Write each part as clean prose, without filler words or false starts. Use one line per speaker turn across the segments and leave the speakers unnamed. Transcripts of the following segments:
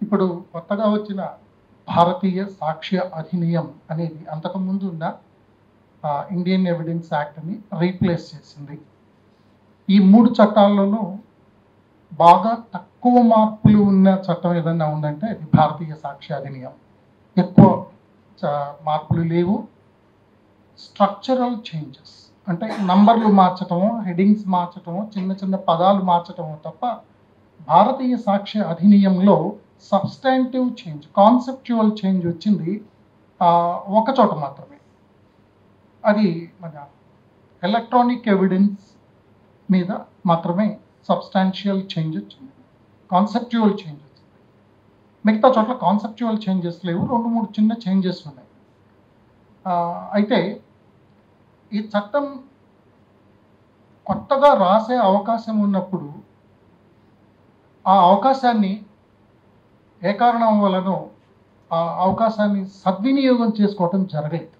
ఇప్పుడు కొత్తగా వచ్చిన భారతీయ సాక్ష్య అధినియం అనేది అంతకుముందు ఉన్న ఇండియన్ ఎవిడెన్స్ యాక్ట్ని రీప్లేస్ చేసింది. ఈ 3 చట్టాల్లోనూ బాగా తక్కువ మార్పులు ఉన్న చట్టం ఏదన్నా ఉందంటే అది భారతీయ సాక్ష్య అధినియం. ఎక్కువ మార్పులు లేవు. స్ట్రక్చరల్ చేంజెస్ అంటే నంబర్లు మార్చటము, హెడింగ్స్ మార్చటము, చిన్న చిన్న పదాలు మార్చటము తప్ప భారతీయ సాక్ష్య అధినియంలో సబ్స్టాంటివ్ చేంజ్, కాన్సెప్చువల్ చేంజ్ వచ్చింది ఒక చోట మాత్రమే. అది మన ఎలక్ట్రానిక్ ఎవిడెన్స్ మీద మాత్రమే సబ్స్టాన్షియల్ చేంజ్ వచ్చింది, కాన్సెప్చువల్ చేంజ్ వచ్చింది. మిగతా చోట్ల కాన్సెప్చువల్ చేంజెస్ లేవు, 2-3 చిన్న చేంజెస్ ఉన్నాయి. అయితే ఈ చట్టం కొత్తగా రాసే అవకాశం ఉన్నప్పుడు ఆ అవకాశాన్ని ఏ కారణం వలనో ఆ అవకాశాన్ని సద్వినియోగం చేసుకోవటం జరగలేదు.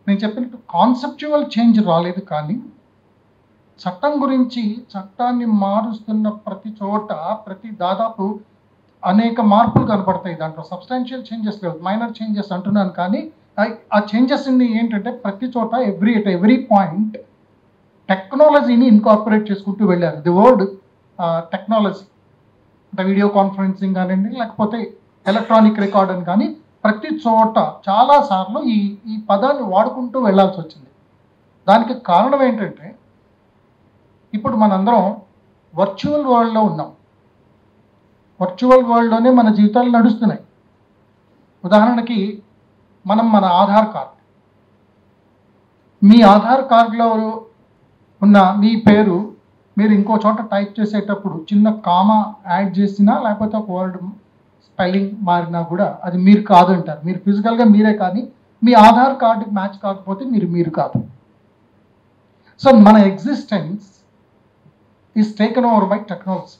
నేను చెప్పినట్టు కాన్సెప్చువల్ చేంజ్ రాలేదు, కానీ చట్టం గురించి చట్టాన్ని మారుస్తున్న ప్రతి చోట దాదాపు అనేక మార్పులు కనపడతాయి. దాంట్లో సబ్స్టాన్షియల్ చేంజెస్ లేవు, మైనర్ చేంజెస్ అంటున్నాను. కానీ ఆ చేంజెస్ ఏంటంటే ప్రతి చోట ఎవ్రీ పాయింట్ టెక్నాలజీని ఇన్కార్పొరేట్ చేసుకుంటూ వెళ్ళారు. ది వర్డ్ టెక్నాలజీ అంటే వీడియో కాన్ఫరెన్సింగ్ కానివ్వండి, లేకపోతే ఎలక్ట్రానిక్ రికార్డ్ అని, కానీ ప్రతి చోట చాలాసార్లు ఈ పదాన్ని వాడుకుంటూ వెళ్ళాల్సి వచ్చింది. దానికి కారణం ఏంటంటే ఇప్పుడు మనందరం వర్చువల్ వరల్డ్లో ఉన్నాం. వర్చువల్ వరల్డ్లోనే మన జీవితాలు నడుస్తున్నాయి. ఉదాహరణకి మన ఆధార్ కార్డ్, మీ ఆధార్ కార్డులో ఉన్న మీ పేరు మీరు ఇంకో చోట టైప్ చేసేటప్పుడు చిన్న కామా యాడ్ చేసినా, లేకపోతే ఒక వర్డ్ స్పెల్లింగ్ మారినా కూడా అది మీరు కాదు అంటారు. మీరు ఫిజికల్గా మీరే, కానీ మీ ఆధార్ కార్డుకి మ్యాచ్ కాకపోతే మీరు కాదు. సో మన existence is taken over by technology.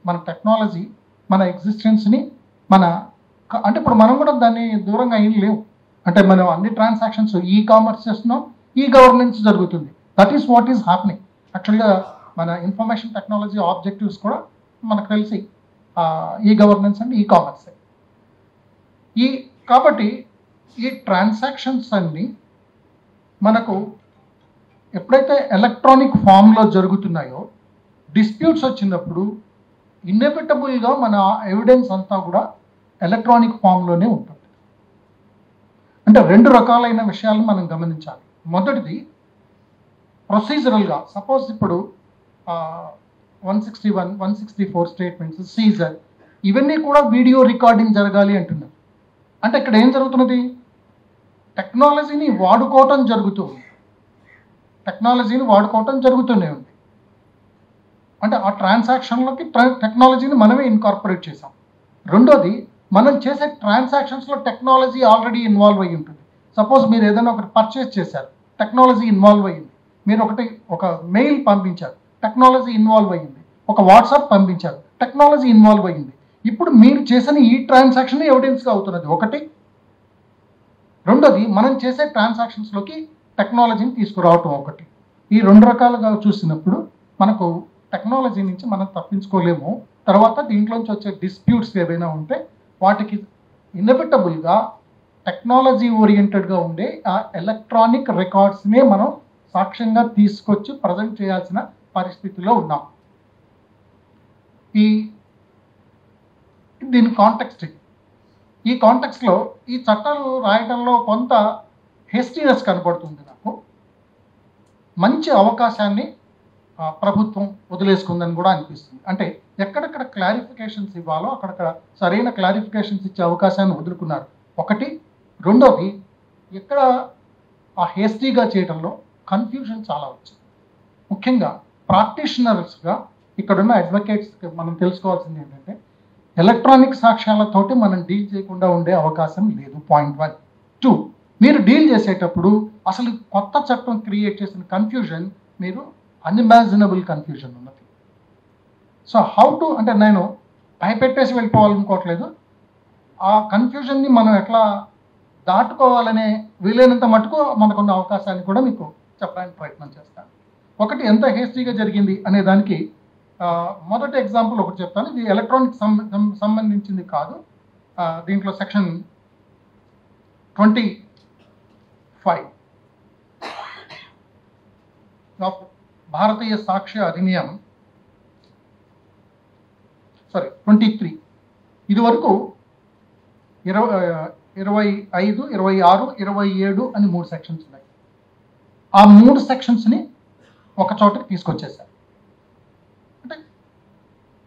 మన టెక్నాలజీ మన ఎగ్జిస్టెన్స్ని అంటే ఇప్పుడు మనం కూడా దాన్ని దూరంగా ఏం లేవు. అంటే మనం అన్ని ట్రాన్సాక్షన్స్ కామర్స్ చేస్తున్నాం, గవర్నెన్స్ జరుగుతుంది. That is what is happening. యాక్చువల్గా మన ఇన్ఫర్మేషన్ టెక్నాలజీ ఆబ్జెక్టివ్స్ కూడా మనకు తెలిసి గవర్నెన్స్ అండ్ కామర్స్. కాబట్టి ఈ ట్రాన్సాక్షన్స్ అన్నీ మనకు ఎప్పుడైతే ఎలక్ట్రానిక్ ఫామ్లో జరుగుతున్నాయో, డిస్ప్యూట్స్ వచ్చినప్పుడు ఇన్నెవిటబుల్గా మన ఎవిడెన్స్ అంతా కూడా ఎలక్ట్రానిక్ ఫామ్లోనే ఉంటుంది. అంటే 2 రకాలైన విషయాలు మనం గమనించాలి. మొదటిది ప్రొసీజరల్గా, సపోజ్ ఇప్పుడు 161, 164 స్టేట్మెంట్స్, సీజర్, ఇవన్నీ కూడా వీడియో రికార్డింగ్ జరగాలి అంటున్నారు. అంటే ఇక్కడ ఏం జరుగుతున్నది? టెక్నాలజీని వాడుకోవటం జరుగుతుంది. జరుగుతూనే ఉంది. అంటే ఆ ట్రాన్సాక్షన్లోకి టెక్నాలజీని మనమే ఇన్కార్పొరేట్ చేసాం. రెండోది, మనం చేసే ట్రాన్సాక్షన్స్లో టెక్నాలజీ ఆల్రెడీ ఇన్వాల్వ్ అయ్యి ఉంటుంది. సపోజ్ మీరు ఏదైనా ఒకటి పర్చేస్ చేశారు, టెక్నాలజీ ఇన్వాల్వ్ అయ్యింది. మీరు ఒక మెయిల్ పంపించారు, టెక్నాలజీ ఇన్వాల్వ్ అయ్యింది. ఒక వాట్సాప్ పంపించారు, టెక్నాలజీ ఇన్వాల్వ్ అయ్యింది. ఇప్పుడు మీరు చేసిన ఈ ట్రాన్సాక్షన్ ఎవిడెన్స్గా అవుతున్నది ఒకటి. రెండోది, మనం చేసే ట్రాన్సాక్షన్స్లోకి టెక్నాలజీని తీసుకురావటం ఒకటి. ఈ 2 రకాలుగా చూసినప్పుడు మనకు టెక్నాలజీ నుంచి మనం తప్పించుకోలేము. తర్వాత దీంట్లోంచి వచ్చే డిస్ప్యూట్స్ ఏవైనా ఉంటే వాటికి ఇన్నెవిటబుల్గా టెక్నాలజీ ఓరియంటెడ్గా ఉండే ఆ ఎలక్ట్రానిక్ రికార్డ్స్నే మనం సాక్ష్యంగా తీసుకొచ్చి ప్రజెంట్ చేయాల్సిన పరిస్థితిలో ఉన్నాం. దీని కాంటెక్స్ట్, ఈ కాంటెక్స్ట్లో ఈ చట్టాలు రాయడంలో కొంత హేస్టీనెస్ కనపడుతుంది నాకు. మంచి అవకాశాన్ని ప్రభుత్వం వదిలేసుకుందని కూడా అనిపిస్తుంది. అంటే ఎక్కడెక్కడ క్లారిఫికేషన్స్ ఇవ్వాలో అక్కడక్కడ సరైన క్లారిఫికేషన్స్ ఇచ్చే అవకాశాన్ని వదులుకున్నారు ఒకటి. రెండోది, ఎక్కడ ఆ హేస్టీగా చేయడంలో కన్ఫ్యూజన్ చాలా వచ్చింది. ముఖ్యంగా ప్రాక్టీషనర్స్గా ఇక్కడున్న అడ్వకేట్స్కి మనం తెలుసుకోవాల్సింది ఏంటంటే, ఎలక్ట్రానిక్ సాక్ష్యాలతోటి మనం డీల్ చేయకుండా ఉండే అవకాశం లేదు. పాయింట్ 1. 2, మీరు డీల్ చేసేటప్పుడు అసలు కొత్త చట్టం క్రియేట్ చేసిన కన్ఫ్యూజన్, మీరు అన్ఇమాజినబుల్ కన్ఫ్యూజన్ ఉన్నది. సో అంటే నేను భయపెట్టేసి వెళ్ళిపోవాలనుకోవట్లేదు. ఆ కన్ఫ్యూజన్ని మనం ఎట్లా దాటుకోవాలనే వీలైనంత మటుకు మనకున్న అవకాశాన్ని కూడా మీకు చెప్పడానికి ప్రయత్నం చేస్తాను. ఒకటి, ఎంత హేస్టీగా జరిగింది అనే దానికి మొదటి ఎగ్జాంపుల్ ఒకటి చెప్తాను. ఇది ఎలక్ట్రానిక్ సంబంధించింది కాదు. దీంట్లో సెక్షన్ 25 ఆఫ్ భారతీయ సాక్ష్య అధినియం 23. ఇది వరకు 25, 26, 27 అని 3 సెక్షన్స్ ఉన్నాయి. ఆ 3 సెక్షన్స్ని ఒక చోటకి తీసుకొచ్చేసారు. అంటే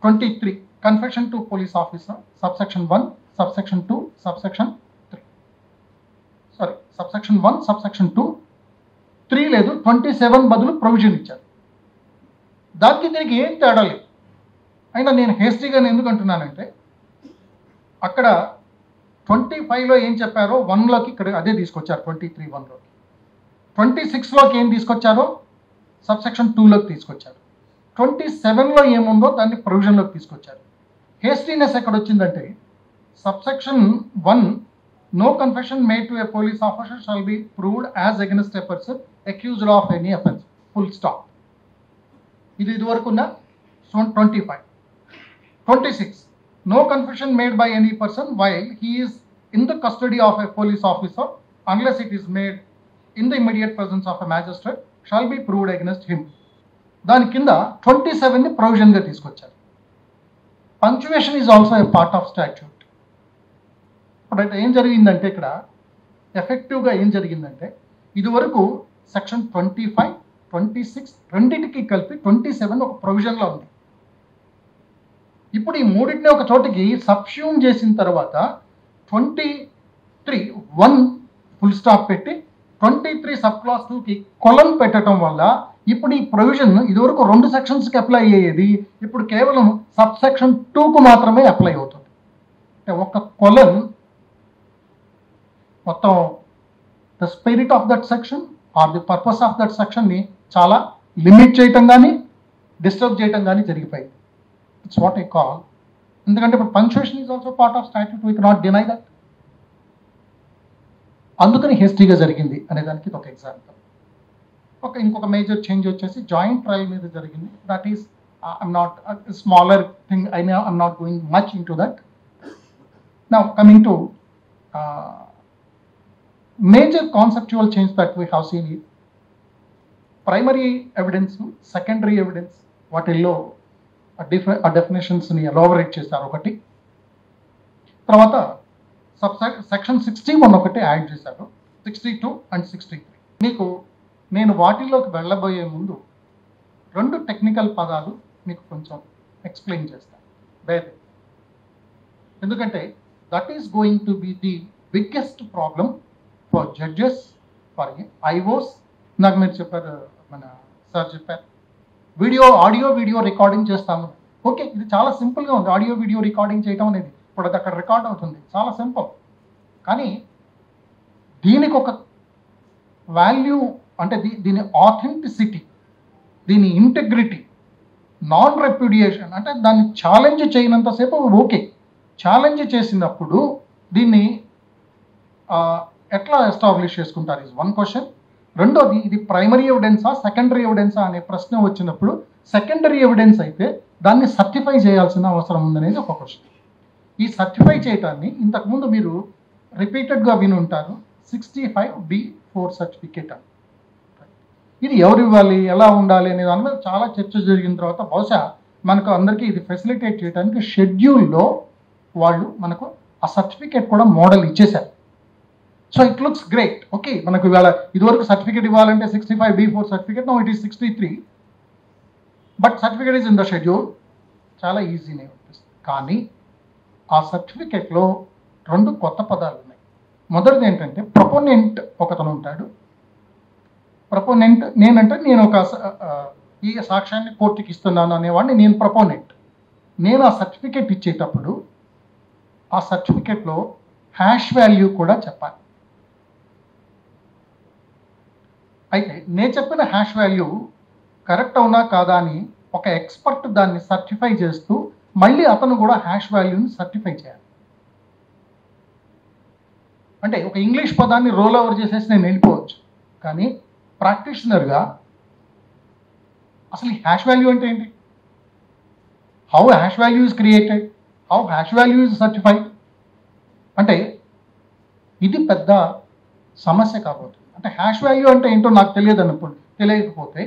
23 confession to police officer subsection 1, subsection 2, subsection 3. Subsection 1, subsection 2, 3 లేదు, 27 బదులు ప్రొవిజన్ ఇచ్చారు. దానికి దీనికి ఏం తేడా లేదు. అయినా నేను హేస్టీగా ఎందుకు అంటున్నానంటే అక్కడ 25లో ఏం చెప్పారో 1లోకి ఇక్కడ అదే తీసుకొచ్చారు. 23 1లోకి 26లోకి ఏం తీసుకొచ్చారో సబ్సెక్షన్ 2లోకి తీసుకొచ్చారు. 27లో ఏముందో దాన్ని ప్రొవిజన్లోకి తీసుకొచ్చారు. హేస్టీనెస్ ఎక్కడ వచ్చిందంటే subsection 1 no confession made to a police officer shall be proved as against a person accused of any offence. Full stop. ఇది వరకు ఉన్న 25. 26 no confession made by any person while he is in the custody of a police officer unless it is made in the immediate presence of a magistrate shall be proved against him. దాని కింద 27ని ప్రొవిజన్గా తీసుకొచ్చారు. Punctuation is also A part of statute. ఇప్పుడు ఏం జరిగిందంటే ఇక్కడ ఎఫెక్టివ్గా ఏం జరిగిందంటే ఇదివరకు సెక్షన్ 25, 26 రెండింటికి కలిపి 27 ఒక ప్రొవిజన్లో ఉంది. ఇప్పుడు ఈ మూడింటిని ఒక చోటికి సబ్స్యూమ్ చేసిన తర్వాత 23 1 ఫుల్ స్టాప్ పెట్టి 23 సబ్ క్లాస్ 2కి కొలన్ పెట్టడం వల్ల ఇప్పుడు ఈ ప్రొవిజన్ ఇదివరకు 2 సెక్షన్స్కి అప్లై అయ్యేది ఇప్పుడు కేవలం సబ్ సెక్షన్ 2కు మాత్రమే అప్లై అవుతుంది. అంటే ఒక కొలన్ మొత్తం the spirit of that section or the purpose of that సెక్షన్ని చాలా లిమిట్ చేయటం కానీ డిస్టర్బ్ చేయటం కానీ జరిగిపోయింది. It's what I call. ఎందుకంటే ఇప్పుడు punctuation is also part of statute. We cannot deny that. అందుకని హేస్టీగా జరిగింది అనే దానికి ఒక ఎగ్జాంపుల్. ఇంకొక మేజర్ చేంజ్ వచ్చేసి జాయింట్ ట్రయల్ మీద జరిగింది. That is I'm not smaller thing. I'm not going much in to that. Now coming to major conceptual change that we have seen it. Primary evidence, secondary evidence వాటిల్లో ఆ డెఫినేషన్స్ని elaborate చేశారు ఒకటి. తర్వాత section 61 ఒకటి add చేశారు. 62 and 63. మీకు నేను వాటిల్లోకి వెళ్ళబోయే ముందు 2 టెక్నికల్ పదాలు మీకు కొంచెం ఎక్స్ప్లెయిన్ చేస్తాను. బేరే ఎందుకంటే that is going to be the biggest problem for judges, for IOs. నాకు మీరు చెప్పారు, మన సార్ చెప్పారు ఆడియో వీడియో రికార్డింగ్ చేస్తాము. ఓకే, ఇది చాలా సింపుల్గా ఉంది. ఆడియో వీడియో రికార్డింగ్ చేయడం అనేది ఇప్పుడు అది అక్కడ రికార్డ్ అవుతుంది, చాలా సింపుల్. కానీ దీనికి ఒక వాల్యూ అంటే దీని ఆథెంటిసిటీ, దీని ఇంటెగ్రిటీ, నాన్ రెప్యుడియేషన్ అంటే దాన్ని ఛాలెంజ్ చేయనంతసేపు ఓకే. ఛాలెంజ్ చేసినప్పుడు దీన్ని ఎట్లా ఎస్టాబ్లిష్ చేసుకుంటారు ఇస్ వన్ క్వశ్చన్. రెండోది, ఇది ప్రైమరీ ఎవిడెన్సా సెకండరీ ఎవిడెన్సా అనే ప్రశ్న వచ్చినప్పుడు సెకండరీ ఎవిడెన్స్ అయితే దాన్ని సర్టిఫై చేయాల్సిన అవసరం ఉందనేది ఒక క్వశ్చన్. ఈ సర్టిఫై చేయటాన్ని ఇంతకుముందు మీరు రిపీటెడ్గా విని ఉంటారు, 65B4 సర్టిఫికేట్ అని. ఇది ఎవరు ఇవ్వాలి, ఎలా ఉండాలి అనే దాని మీద చాలా చర్చ జరిగిన తర్వాత బహుశా మనకు అందరికీ ఇది ఫెసిలిటేట్ చేయడానికి షెడ్యూల్లో వాళ్ళు మనకు ఆ సర్టిఫికేట్ కూడా మోడల్ ఇచ్చేశారు. So it looks great. Okay, మనకు ఇవాళ ఇదివరకు సర్టిఫికేట్ ఇవ్వాలంటే 65B4 certificate, no it is 63, but certificate is in the schedule. చాలా ఈజీనే అనిపిస్తుంది. కానీ ఆ సర్టిఫికేట్లో 2 కొత్త పదాలు ఉన్నాయి. మొదటిది ఏంటంటే ప్రపోనెంట్ ఒకతను ఉంటాడు. ప్రపోనెంట్ నేనంటే నేను ఒక ఈ సాక్ష్యాన్ని కోర్టుకి ఇస్తున్నాను అనేవాడిని నేను ప్రపోనెంట్. నేను ఆ సర్టిఫికేట్ ఇచ్చేటప్పుడు ఆ సర్టిఫికేట్లో హ్యాష్ వాల్యూ కూడా చెప్పాలి. అయితే నేను చెప్పిన హ్యాష్ వాల్యూ కరెక్ట్ అవునా కాదా అని ఒక ఎక్స్పర్ట్ దాన్ని సర్టిఫై చేస్తూ మళ్ళీ అతను కూడా హ్యాష్ వాల్యూని సర్టిఫై చేయాలి. అంటే ఒక ఇంగ్లీష్ పదాన్ని రోల్ ఓవర్ చేసేసి నేను వెళ్ళిపోవచ్చు, కానీ ప్రాక్టీషనర్గా అసలు ఈ హ్యాష్ వాల్యూ అంటే ఏంటి? How hash value is created, how hash value is certified. అంటే ఇది పెద్ద సమస్య కాబోతుంది. అంటే హ్యాష్ వాల్యూ అంటే ఏంటో నాకు తెలియకపోతే,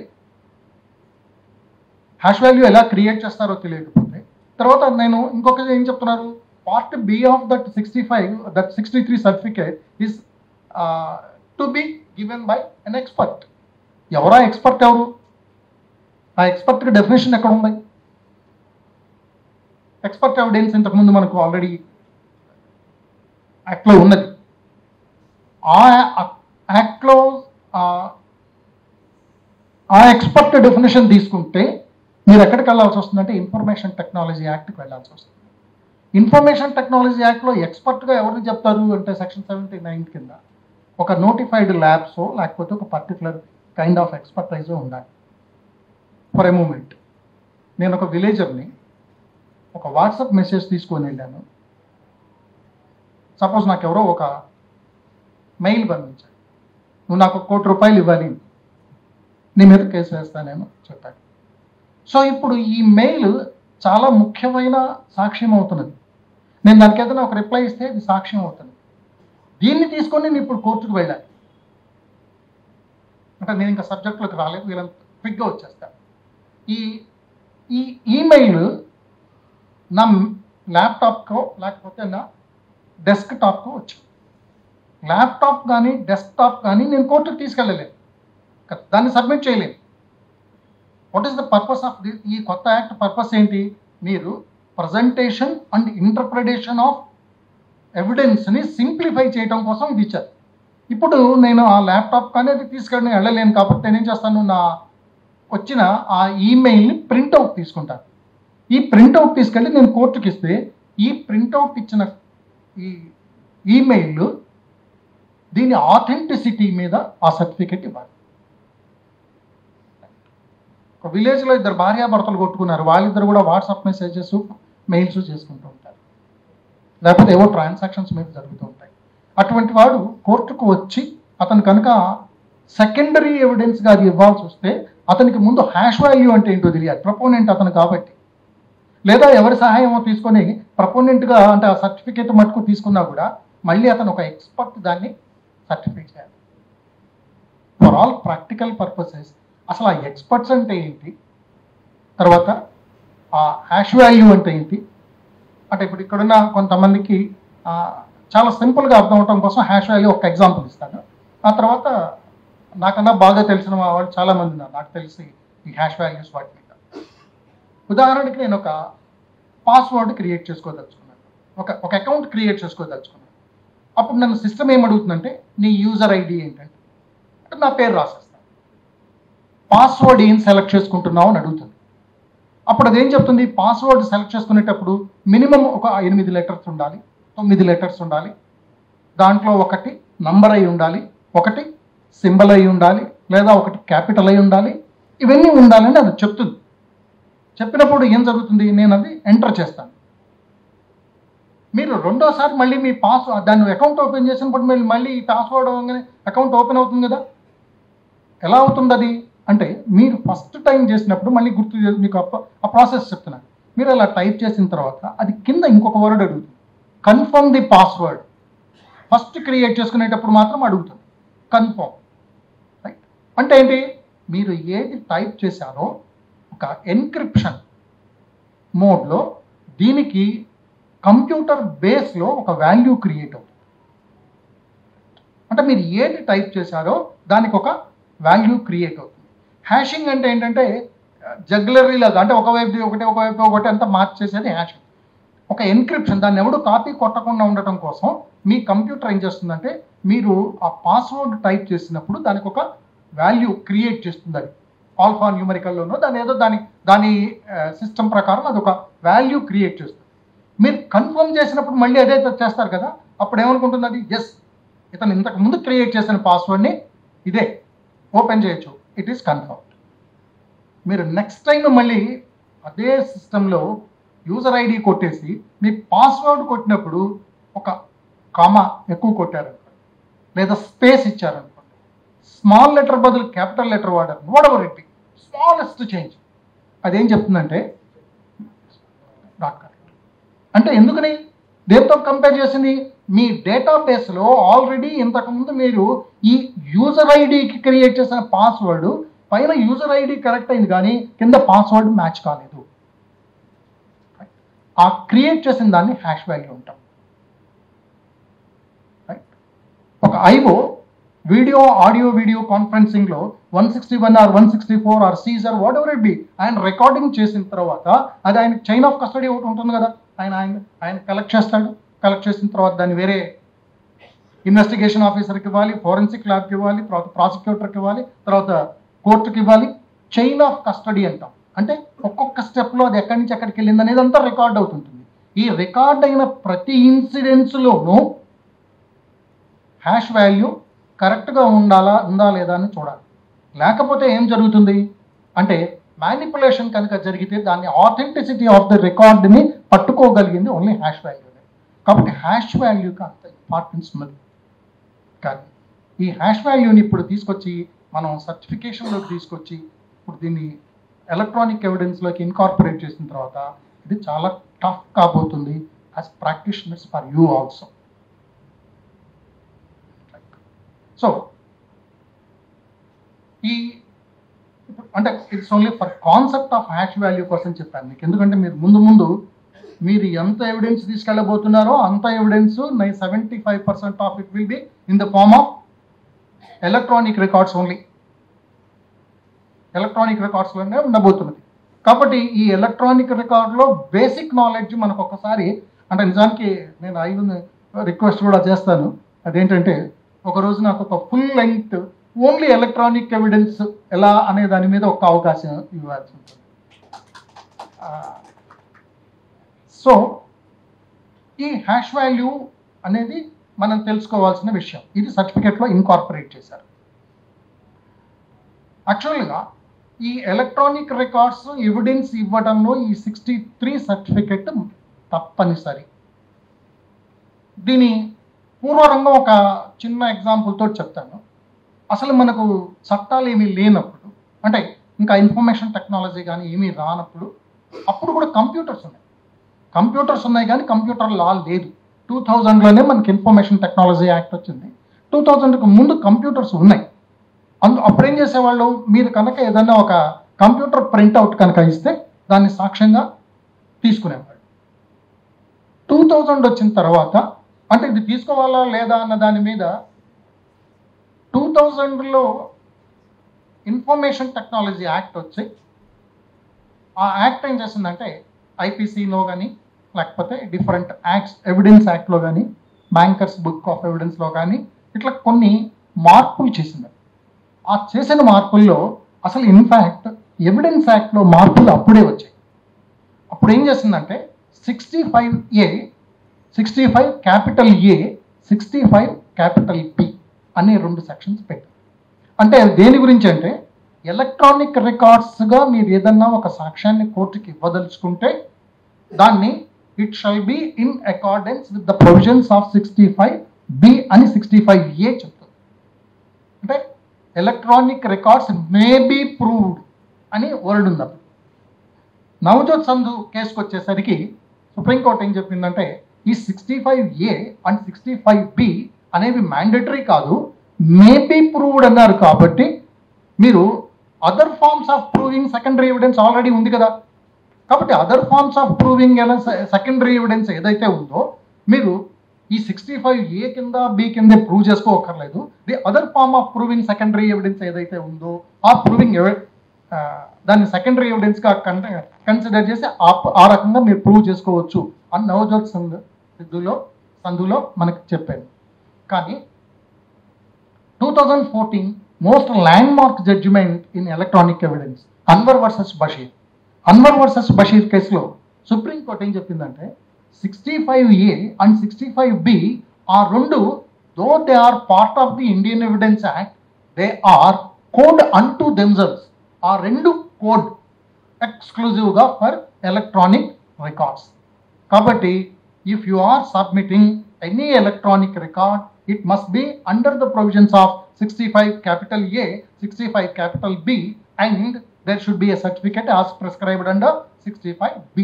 హ్యాష్ వాల్యూ ఎలా క్రియేట్ చేస్తారో తెలియకపోతే, తర్వాత నేను ఇంకొకటి ఏం చెప్తున్నారు, part B of that 63 certificate is to be given by an expert. ఎవరా ఎక్స్పర్ట్? ఎవరు ఆ ఎక్స్పర్ట్కి డెఫినేషన్ ఎక్కడ ఉంది? ఎక్స్పర్ట్ ఎవిడెన్స్ ఇంతకుముందు మనకు ఆల్రెడీ యాక్ట్లో ఉన్నది. ఆ యాక్ట్లో ఆ ఎక్స్పర్ట్ డెఫినేషన్ తీసుకుంటే మీరు ఎక్కడికి వెళ్ళాల్సి వస్తుందంటే ఇన్ఫర్మేషన్ టెక్నాలజీ యాక్ట్కి వెళ్ళాల్సి వస్తుంది. ఇన్ఫర్మేషన్ టెక్నాలజీ యాక్ట్లో ఎక్స్పర్ట్గా ఎవరిని చెప్తారు అంటే సెక్షన్ 79 కింద ఒక నోటిఫైడ్ ల్యాబ్స్ లేకపోతే ఒక పర్టికులర్ కైండ్ ఆఫ్ ఎక్స్పర్టైజ్ ఉండాలి. ఫర్ ఎ మూమెంట్, నేను ఒక విలేజర్ని ఒక వాట్సాప్ మెసేజ్ తీసుకొని వెళ్ళాను. సపోజ్ నాకు ఎవరో ఒక మెయిల్ పంపించాడు, నువ్వు నాకు 1 కోటి రూపాయలు ఇవ్వాలి, నీ మీద కేసు వేస్తానేమో చెప్పాడు. సో ఇప్పుడు ఈ మెయిల్ చాలా ముఖ్యమైన సాక్ష్యం అవుతున్నది. నేను దానికి ఏదైనా ఒక రిప్లై ఇస్తే అది సాక్ష్యం అవుతుంది. దీన్ని తీసుకొని నేను ఇప్పుడు కోర్టుకు వెళ్ళాలి. అంటే నేను ఇంకా సబ్జెక్టులోకి రాలేదు, వీళ్ళని క్విక్గా వచ్చేస్తాను. ఈ ఈమెయిల్ నా ల్యాప్టాప్కో లేకపోతే నా డెస్క్టాప్కో వచ్చింది. ల్యాప్టాప్ కానీ డెస్క్టాప్ కానీ నేను కోర్టుకు తీసుకెళ్ళలేను, దాన్ని సబ్మిట్ చేయలేను. What is the purpose of ఈ కొత్త యాక్ట్ పర్పస్ ఏంటి? మీరు ప్రజెంటేషన్ అండ్ ఇంటర్ప్రిటేషన్ ఆఫ్ ఎవిడెన్స్ని సింప్లిఫై చేయడం కోసం ఇది ఇచ్చారు. ఇప్పుడు నేను ఆ ల్యాప్టాప్ కానీ అది తీసుకెళ్ళి వెళ్ళలేను కాబట్టి నేనేం చేస్తాను, నా వచ్చిన ఆ ఈమెయిల్ని ప్రింట్అవుట్ తీసుకుంటాను. ఈ ప్రింట్అవుట్ తీసుకెళ్ళి నేను కోర్టుకి ఇస్తే ఈ ప్రింట్అవుట్ ఇచ్చిన ఈ ఈమెయిల్ దీని ఆథెంటిసిటీ మీద ఆ సర్టిఫికెట్ ఇవ్వాలి. ఒక విలేజ్లో 2 భార్యాభర్తలు కొట్టుకున్నారు, వాళ్ళిద్దరు కూడా వాట్సాప్ మెసేజెస్ మెయిల్స్ చేసుకుంటూ ఉంటారు, లేకపోతే ఏవో ట్రాన్సాక్షన్స్ మీద జరుగుతూ ఉంటాయి. అటువంటి వాడు కోర్టుకు వచ్చి అతను కనుక సెకండరీ ఎవిడెన్స్గా అది ఇవ్వాల్సి వస్తే అతనికి ముందు హ్యాష్ వాల్యూ అంటే ఏంటో తెలియాలి, ప్రపోనెంట్ అతను కాబట్టి. లేదా ఎవరి సహాయమో తీసుకొని ప్రపోనెంట్గా అంటే ఆ సర్టిఫికేట్ మటుకు తీసుకున్నా కూడా మళ్ళీ అతను ఒక ఎక్స్పర్ట్ దాన్ని సర్టిఫై చేయాలి. ఫర్ ఆల్ ప్రాక్టికల్ పర్పసెస్ అసలు ఆ ఎక్స్పర్ట్స్ అంటే ఏంటి, తర్వాత ఆ హ్యాష్ వాల్యూ అంటే ఏంటి అంటే ఇప్పుడు ఇక్కడున్న కొంతమందికి చాలా సింపుల్గా అర్థం అవడం కోసం హ్యాష్ వాల్యూ ఒక ఎగ్జాంపుల్ ఇస్తాను. ఆ తర్వాత నాకన్నా బాగా తెలిసిన వాళ్ళు చాలామంది ఉన్నారు, నాకు తెలిసి ఈ హ్యాష్ వాల్యూస్ వాటి మీద. ఉదాహరణకి నేను ఒక పాస్వర్డ్ క్రియేట్ చేసుకోదలుచుకున్నాను, ఒక అకౌంట్ క్రియేట్ చేసుకోదలుచుకున్నాను. అప్పుడు నన్ను సిస్టమ్ ఏమడుగుతుందంటే నీ యూజర్ ఐడి ఏంటంటే అంటే నా పేరు రాసేస్తాను, పాస్వర్డ్ ఏం సెలెక్ట్ చేసుకుంటున్నావు అని అడుగుతుంది. అప్పుడు అదేం చెప్తుంది, పాస్వర్డ్ సెలెక్ట్ చేసుకునేటప్పుడు మినిమం ఒక 8 లెటర్స్ ఉండాలి, 9 లెటర్స్ ఉండాలి, దాంట్లో ఒకటి నంబర్ అయి ఉండాలి, ఒకటి సింబల్ అయి ఉండాలి, లేదా ఒకటి క్యాపిటల్ అయి ఉండాలి, ఇవన్నీ ఉండాలని అది చెప్తుంది. చెప్పినప్పుడు ఏం జరుగుతుంది, నేను అది ఎంటర్ చేస్తాను. మీరు రెండోసారి మళ్ళీ మీ దాన్ని అకౌంట్ ఓపెన్ చేసినప్పుడు మళ్ళీ పాస్వర్డ్ అవగానే అకౌంట్ ఓపెన్ అవుతుంది కదా. ఎలా అవుతుంది అది అంటే మీరు ఫస్ట్ టైం చేసినప్పుడు మళ్ళీ మీకు ఆ ప్రాసెస్ చెప్తున్నాను. మీరు అలా టైప్ చేసిన తర్వాత అది కింద ఇంకొక వర్డ్ అడుగుతుంది, confirm the password. First create చేసుకునేటప్పుడు మాత్రం అడుగుతుంది కన్ఫర్మ్, రైట్? అంటే ఏంటి, మీరు ఏది టైప్ చేశారో ఒక ఎన్క్రిప్షన్ మోడ్లో దీనికి కంప్యూటర్ బేస్లో ఒక వాల్యూ క్రియేట్ అవుతుంది. అంటే మీరు ఏది టైప్ చేశారో దానికి ఒక వాల్యూ క్రియేట్ అవుతుంది. హ్యాషింగ్ అంటే ఏంటంటే జగ్లరీ లాగా, అంటే ఒకవైపు ఒకటి అంతా మార్చేసేది హ్యాషింగ్. ఒక ఎన్క్రిప్షన్, దాన్ని ఎవడు కాపీ కొట్టకుండా ఉండటం కోసం మీ కంప్యూటర్ ఏం చేస్తుందంటే మీరు ఆ పాస్వర్డ్ టైప్ చేసినప్పుడు దానికి ఒక వాల్యూ క్రియేట్ చేస్తుంది. అది ఆల్ఫా న్యూమరికల్లోనో దాని సిస్టమ్ ప్రకారం అది ఒక వాల్యూ క్రియేట్ చేస్తుంది. మీరు కన్ఫర్మ్ చేసినప్పుడు మళ్ళీ అదే చేస్తారు కదా, అప్పుడు ఏమనుకుంటుంది అది, ఎస్ ఇతను ఇంతకు ముందు క్రియేట్ చేసిన పాస్వర్డ్ని ఇదే ఓపెన్ చేయొచ్చు, ఇట్ ఈస్ కన్ఫర్మ్డ్. మీరు నెక్స్ట్ టైం మళ్ళీ అదే సిస్టంలో యూజర్ ఐడి కొట్టేసి మీ పాస్వర్డ్ కొట్టినప్పుడు ఒక కామా ఎక్కువ కొట్టారనుకోండి, లేదా స్పేస్ ఇచ్చారనుకోండి, స్మాల్ లెటర్ బదులు క్యాపిటల్ లెటర్ వాడారు, what ever it B, smallest change, అదేం చెప్తుందంటే అంటే ఎందుకని, దేంతో కంపేర్ చేసింది? మీ డేటాబేస్లో ఆల్రెడీ ఇంతకుముందు మీరు ఈ యూజర్ ఐడికి క్రియేట్ చేసిన పాస్వర్డ్ పైన యూజర్ ఐడి కరెక్ట్ అయింది కానీ కింద పాస్వర్డ్ మ్యాచ్ కాలేదు. ఆ క్రియేట్ చేసిన దాన్ని హ్యాష్ వాల్యూ ఉంటాం. ఒక ఐఓ వీడియో ఆడియో వీడియో కాన్ఫరెన్సింగ్లో 161 or 164 or seizure whatever it be ఆయన రికార్డింగ్ చేసిన తర్వాత అది ఆయన చైన్ ఆఫ్ కస్టడీ ఒకటి ఉంటుంది కదా, ఆయన కలెక్ట్ చేస్తాడు. కలెక్ట్ చేసిన తర్వాత దాన్ని వేరే ఇన్వెస్టిగేషన్ ఆఫీసర్కి ఇవ్వాలి, ఫోరెన్సిక్ ల్యాబ్కి ఇవ్వాలి, తర్వాత ప్రాసిక్యూటర్కి ఇవ్వాలి, తర్వాత కోర్టుకి ఇవ్వాలి. చైన్ ఆఫ్ కస్టడీ అంటాం. అంటే ఒక్కొక్క స్టెప్లో అది ఎక్కడి నుంచి ఎక్కడికి వెళ్ళింది అనేది అంతా రికార్డ్ అవుతుంటుంది. ఈ రికార్డ్ అయిన ప్రతి ఇన్సిడెంట్స్లోనూ హ్యాష్ వాల్యూ కరెక్ట్గా ఉందా లేదా అని చూడాలి. లేకపోతే ఏం జరుగుతుంది అంటే మ్యానిపులేషన్ కనుక జరిగితే దాన్ని ఆథెంటిసిటీ ఆఫ్ ద రికార్డ్ని పట్టుకోగలిగింది ఓన్లీ హ్యాష్ వాల్యూ. కాబట్టి హ్యాష్ వాల్యూకి అంత ఇంపార్టెన్స్ ఉన్నది. కానీ ఈ హ్యాష్ వాల్యూని ఇప్పుడు తీసుకొచ్చి మనం సర్టిఫికేషన్లోకి తీసుకొచ్చి ఇప్పుడు దీన్ని ఎలక్ట్రానిక్ ఎవిడెన్స్లోకి ఇన్కార్పొరేట్ చేసిన తర్వాత ఇది చాలా టఫ్ కాబోతుంది as practitioners for you also. So ఈ అంటే it's only for concept of hash value కోసం చెప్పాను మీకు. ఎందుకంటే మీరు ముందు మీరు ఎంత ఎవిడెన్స్ తీసుకెళ్ళబోతున్నారో అంత evidence 75% of it will be in the form of electronic records only. Electronic రికార్డ్స్లోనే ఉండబోతున్నది. కాబట్టి ఈ ఎలక్ట్రానిక్ రికార్డ్లో బేసిక్ నాలెడ్జ్ మనకు ఒకసారి అంటే నిజానికి నేను 5 రిక్వెస్ట్ కూడా చేస్తాను. అదేంటంటే ఒకరోజు నాకు ఒక full length only electronic evidence ఎలా అనే దాని మీద ఒక అవకాశం ఇవ్వాల్సి ఉంటుంది. సో ఈ హ్యాష్ వాల్యూ అనేది మనం తెలుసుకోవాల్సిన విషయం. ఇది సర్టిఫికేట్లో ఇన్కార్పొరేట్ చేశారు. యాక్చువల్గా ఈ ఎలక్ట్రానిక్ రికార్డ్స్ ఎవిడెన్స్ ఇవ్వడంలో ఈ 63 సర్టిఫికేట్ తప్పనిసరి. దీని పూర్వరంగం ఒక చిన్న ఎగ్జాంపుల్తో చెప్తాను. అసలు మనకు చట్టాలు ఏమీ లేనప్పుడు అంటే ఇంకా ఇన్ఫర్మేషన్ టెక్నాలజీ కానీ ఏమీ రానప్పుడు అప్పుడు కూడా కంప్యూటర్స్ ఉన్నాయి కానీ కంప్యూటర్ లా లేదు. 2000లోనే మనకి ఇన్ఫర్మేషన్ టెక్నాలజీ యాక్ట్ వచ్చింది. 2000కు ముందు కంప్యూటర్స్ ఉన్నాయి. అప్పుడు ఏం చేసేవాళ్ళు, మీరు కనుక ఏదైనా ఒక కంప్యూటర్ ప్రింట్అవుట్ కనుక ఇస్తే దాన్ని సాక్ష్యంగా తీసుకునేవాళ్ళు. 2000 వచ్చిన తర్వాత అంటే ఇది తీసుకోవాలా లేదా అన్న దాని మీద 2000లో ఇన్ఫర్మేషన్ టెక్నాలజీ యాక్ట్ వచ్చి ఆ యాక్ట్ ఏం చేసిందంటే ఐపీసీలో కానీ లేకపోతే డిఫరెంట్ యాక్ట్స్ ఎవిడెన్స్ యాక్ట్లో కానీ బ్యాంకర్స్ బుక్ ఆఫ్ ఎవిడెన్స్లో కానీ ఇట్లా కొన్ని మార్పులు చేసింది. ఆ చేసిన మార్పుల్లో అసలు ఇన్ఫ్యాక్ట్ ఎవిడెన్స్ యాక్ట్లో మార్పులు అప్పుడే వచ్చాయి. అప్పుడు ఏం చేసిందంటే 65A 65 capital A 65 capital B అనే 2 సెక్షన్స్ పెట్టారు. అంటే దేని గురించి అంటే ఎలక్ట్రానిక్ రికార్డ్స్గా మీరు ఏదన్నా ఒక సాక్ష్యాన్ని కోర్టుకి ఇవ్వదలుచుకుంటే దాన్ని it shall be in accordance with the provisions of 65B అని 65A చెప్తుంది. అంటే electronic records may be proved అని వర్డ్ ఉంది. అప్పుడు నవజోత్ సంధు కేసుకు వచ్చేసరికి సుప్రీంకోర్టు ఏం చెప్పిందంటే ఈ 65A అండ్ 65B అనేవి మ్యాండేటరీ కాదు, మే బీ ప్రూవ్డ్ అన్నారు. కాబట్టి మీరు other forms of proving secondary evidence already ఉంది కదా, కాబట్టి other forms of proving secondary evidence ఏదైతే ఉందో మీరు ఈ 65A కింద B కింద ప్రూవ్ చేసుకోకర్లేదు. The other form of proving secondary evidence ఏదైతే ఉందో ఆ ప్రూవింగ్ దాన్ని సెకండరీ ఎవిడెన్స్గా కన్సిడర్ చేసి ఆ రకంగా మీరు ప్రూవ్ చేసుకోవచ్చు అని నవజోత్ సంధులో మనకు చెప్పారు. కానీ 2014 most landmark judgement in electronic evidence Anvar versus Basheer కేసులో సుప్రీంకోర్టు ఏం చెప్పిందంటే 65A అండ్ 65B ఆ రెండు though they are part of the Indian evidence act, they are code unto themselves. ఆ రెండు కోడ్ ఎక్స్క్లూజివ్గా ఫర్ ఎలక్ట్రానిక్ రికార్డ్స్. కాబట్టి if you are submitting any electronic record it must be under the provisions of 65 capital A 65 capital B and there should be a certificate as prescribed under 65B.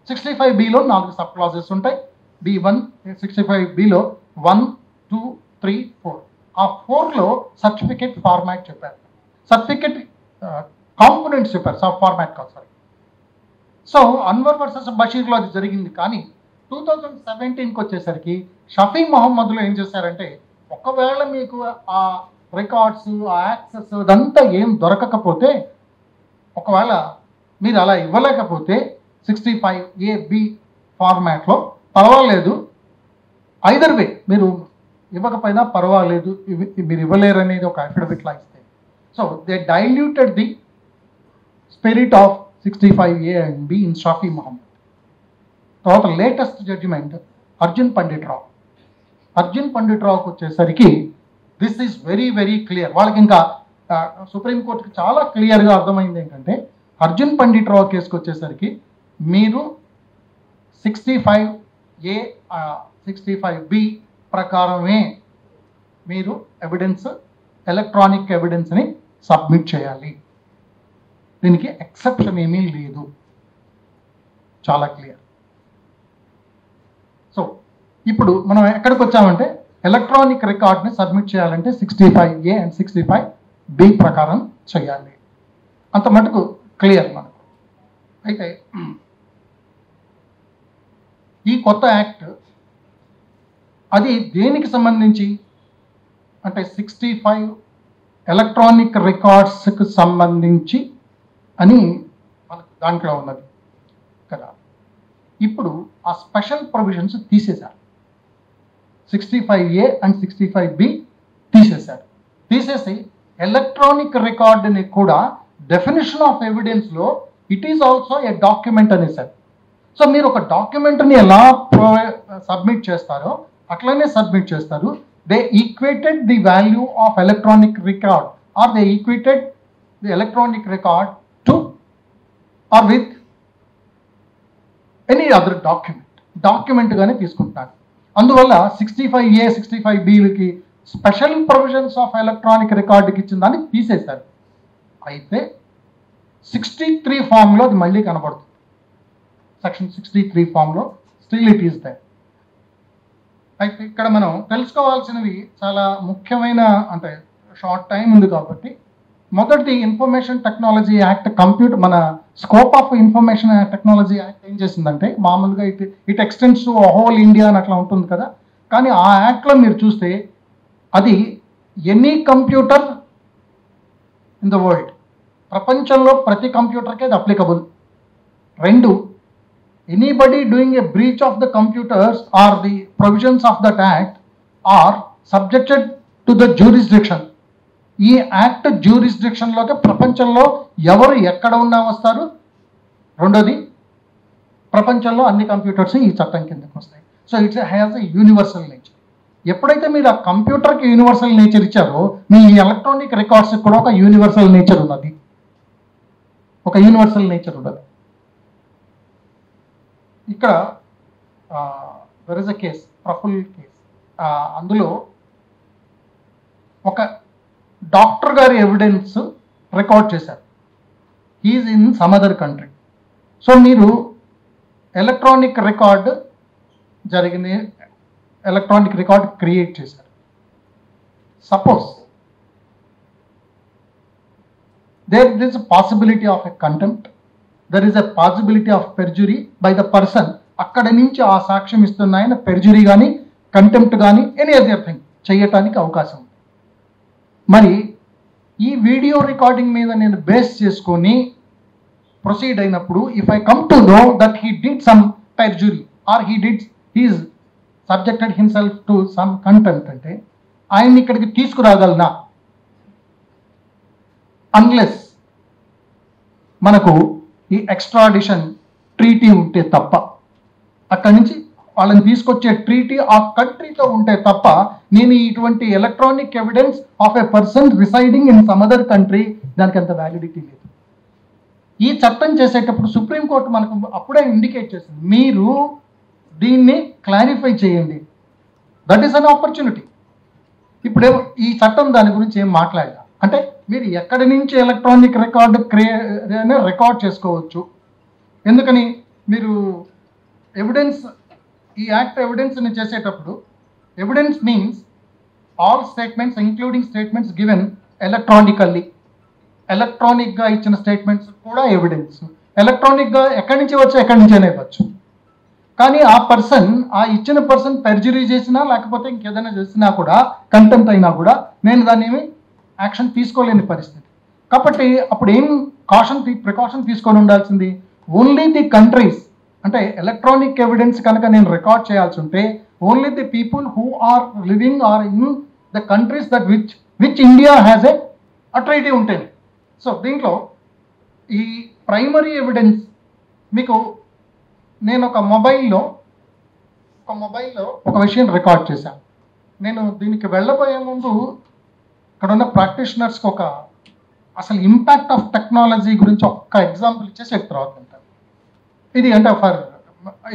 65Bలో 4 sub clauses ఉంటాయి. B1 65Bలో 1, 2, 3, 4. ఆ 4లో certificate format చెప్పారు, certificate components చెప్పారు, sub format కాదు, sorry. So Anwar versus బషీర్లో అది జరిగింది. కానీ 2017కి వచ్చేసరికి షఫీ మహమ్మద్లో ఏం చేశారంటే, ఒకవేళ మీకు ఆ రికార్డ్స్, ఆ యాక్సెస్ ఇదంతా ఏం దొరకకపోతే, ఒకవేళ మీరు అలా ఇవ్వలేకపోతే 65AB ఫార్మాట్లో పర్వాలేదు, ఐదర్ వే మీరు ఇవ్వకపోయినా పర్వాలేదు, మీరు ఇవ్వలేరు అనేది ఒక అఫిడవిట్లా ఇస్తే. So they diluted the spirit of 65A and B in Shafi Mohammad. తర్వాత లేటెస్ట్ జడ్జిమెంట్ అర్జున్ పండిట్ రావు. అర్జున్ పండిట్ రావుకి వచ్చేసరికి this is very very clear. వాళ్ళకి ఇంకా సుప్రీంకోర్టుకి చాలా క్లియర్గా అర్థమైంది ఏంటంటే, అర్జున్ పండిట్ రావు కేసుకి వచ్చేసరికి మీరు 65A 65B ప్రకారమే మీరు ఎవిడెన్స్, ఎలక్ట్రానిక్ ఎవిడెన్స్ని సబ్మిట్ చేయాలి. దీనికి ఎక్సెప్షన్ ఏమీ లేదు, చాలా క్లియర్. సో ఇప్పుడు మనం ఎక్కడికి వచ్చామంటే, ఎలక్ట్రానిక్ రికార్డ్ని సబ్మిట్ చేయాలంటే 65A and 65B ప్రకారం చేయాలి. అంత మటుకు క్లియర్ మనకు. అయితే ఈ కొత్త యాక్ట్ అది దేనికి సంబంధించి అంటే 65 ఎలక్ట్రానిక్ రికార్డ్స్కి సంబంధించి అని మనకు దాంట్లో ఉన్నది కదా. ఇప్పుడు ఆ స్పెషల్ ప్రొవిజన్స్ తీసేశారు, 65A and 65B తీసేశారు. తీసేసి ఎలక్ట్రానిక్ రికార్డుని కూడా డెఫినేషన్ ఆఫ్ ఎవిడెన్స్లో it is also a document అనేసారు. సో మీరు ఒక డాక్యుమెంట్ని ఎలా సబ్మిట్ చేస్తారో అట్లనే సబ్మిట్ చేస్తారు. They equated the value of electronic record or they equated the electronic record to or with any other డాక్యుమెంట్గానే తీసుకుంటున్నారు. అందువల్ల 65A 65Bలకి స్పెషల్ ప్రొవిజన్స్ ఆఫ్ ఎలక్ట్రానిక్ రికార్డుకి ఇచ్చిన దాన్ని తీసేశారు. అయితే 63 ఫామ్లో అది మళ్ళీ కనబడుతుంది. సెక్షన్ 63 ఫామ్లో స్టిల్ ఇట్ ఈస్ దేర్. అయితే ఇక్కడ మనం తెలుసుకోవాల్సినవి చాలా ముఖ్యమైన, అంటే షార్ట్ టైం ఉంది కాబట్టి, మొదటిది ఇన్ఫర్మేషన్ టెక్నాలజీ యాక్ట్ కంప్యూటర్, మన scope of information technology act ఏం చేసిందంటే, మామూలుగా it extends to whole India అని అట్లా ఉంటుంది కదా. కానీ ఆ యాక్ట్లో మీరు చూస్తే అది any computer in the world, ప్రపంచంలో ప్రతి కంప్యూటర్కి అది applicable. 2, anybody doing a breach of the computers or the provisions of that act are subjected to the jurisdiction. ఈ యాక్ట్ జ్యూరిస్డిక్షన్లోకి ప్రపంచంలో ఎవరు ఎక్కడ ఉన్నా వస్తారు. రెండోది, ప్రపంచంలో అన్ని కంప్యూటర్స్ ఈ చట్టం కిందకి వస్తాయి. So it's has a universal nature. ఎప్పుడైతే మీరు ఆ కంప్యూటర్కి యూనివర్సల్ నేచర్ ఇచ్చారో, మీ ఎలక్ట్రానిక్ రికార్డ్స్కి కూడా ఒక యూనివర్సల్ నేచర్ ఉన్నది, ఇక్కడ there is a case, Praful case. అందులో ఒక డాక్టర్ గారి ఎవిడెన్స్ రికార్డ్ చేశారు. He is in some other country. So మీరు ఎలక్ట్రానిక్ రికార్డ్ జరిగింది, ఎలక్ట్రానిక్ రికార్డ్ క్రియేట్ చేశారు. Suppose there is a possibility of a contempt, there is a possibility of perjury by the person. అక్కడి నుంచి ఆ సాక్ష్యం ఇస్తున్న ఆయన పెర్జురీ కానీ, కంటెంప్ట్ కానీ, ఎనీ అదర్ థింగ్ చేయటానికి అవకాశం ఉంది. మరి ఈ వీడియో రికార్డింగ్ మీద నేను బేస్ చేసుకొని ప్రొసీడ్ అయినప్పుడు, if I come to know that he did some perjury or he is subjected himself to some contempt, అంటే ఆయన్ని ఇక్కడికి తీసుకురాగలనా? అన్లెస్ మనకు ఈ ఎక్స్ట్రాడిషన్ ట్రీటీ ఉంటే తప్ప, అక్కడి నుంచి వాళ్ళని తీసుకొచ్చే ట్రీటీ ఆ కంట్రీతో ఉంటే తప్ప, నేను ఇటువంటి electronic evidence of a person residing in some other country, దానికి అంత వ్యాలిడిటీ లేదు. ఈ చట్టం చేసేటప్పుడు సుప్రీంకోర్టు మనకు అప్పుడే ఇండికేట్ చేసింది, మీరు దీన్ని క్లారిఫై చేయండి, దట్ ఈస్ అన్ ఆపర్చునిటీ. ఇప్పుడేమో ఈ చట్టం దాని గురించి ఏం మాట్లాడదా, అంటే మీరు ఎక్కడి నుంచి ఎలక్ట్రానిక్ రికార్డ్ చేసుకోవచ్చు. ఎందుకని మీరు ఎవిడెన్స్, ఈ యాక్ట్ ఎవిడెన్స్ని చేసేటప్పుడు evidence means all statements including statements given electronically. ఎలక్ట్రానిక్గా ఇచ్చిన స్టేట్మెంట్స్ కూడా ఎవిడెన్స్. ఎలక్ట్రానిక్గా ఎక్కడి నుంచి వచ్చి ఎక్కడి నుంచైనా ఇవ్వచ్చు. కానీ ఆ ఇచ్చిన పర్సన్ పెర్జరీ చేసినా లేకపోతే ఇంకేదైనా చేసినా కూడా, కంటెంప్ట్ అయినా కూడా నేను దాన్ని ఏమి యాక్షన్ తీసుకోలేని పరిస్థితి. కాబట్టి అప్పుడు ఏం ప్రికాషన్ తీసుకొని ఉండాల్సింది, ఓన్లీ ది కంట్రీస్, అంటే ఎలక్ట్రానిక్ ఎవిడెన్స్ కనుక నేను రికార్డ్ చేయాల్సి ఉంటే only the people who are living or in the countries that which India has a treaty ఉంటుంది. సో దీంట్లో ఈ ప్రైమరీ ఎవిడెన్స్ మీకు నేను ఒక మొబైల్లో ఒక విషయం రికార్డ్ చేశాను. నేను దీనికి వెళ్ళబోయే ముందు ఇక్కడ ఉన్న ప్రాక్టీషనర్స్కి అసలు ఇంపాక్ట్ ఆఫ్ టెక్నాలజీ గురించి ఒక్క ఎగ్జాంపుల్ ఇచ్చేసి తర్వాత ఉంటాను. ఇది అంటే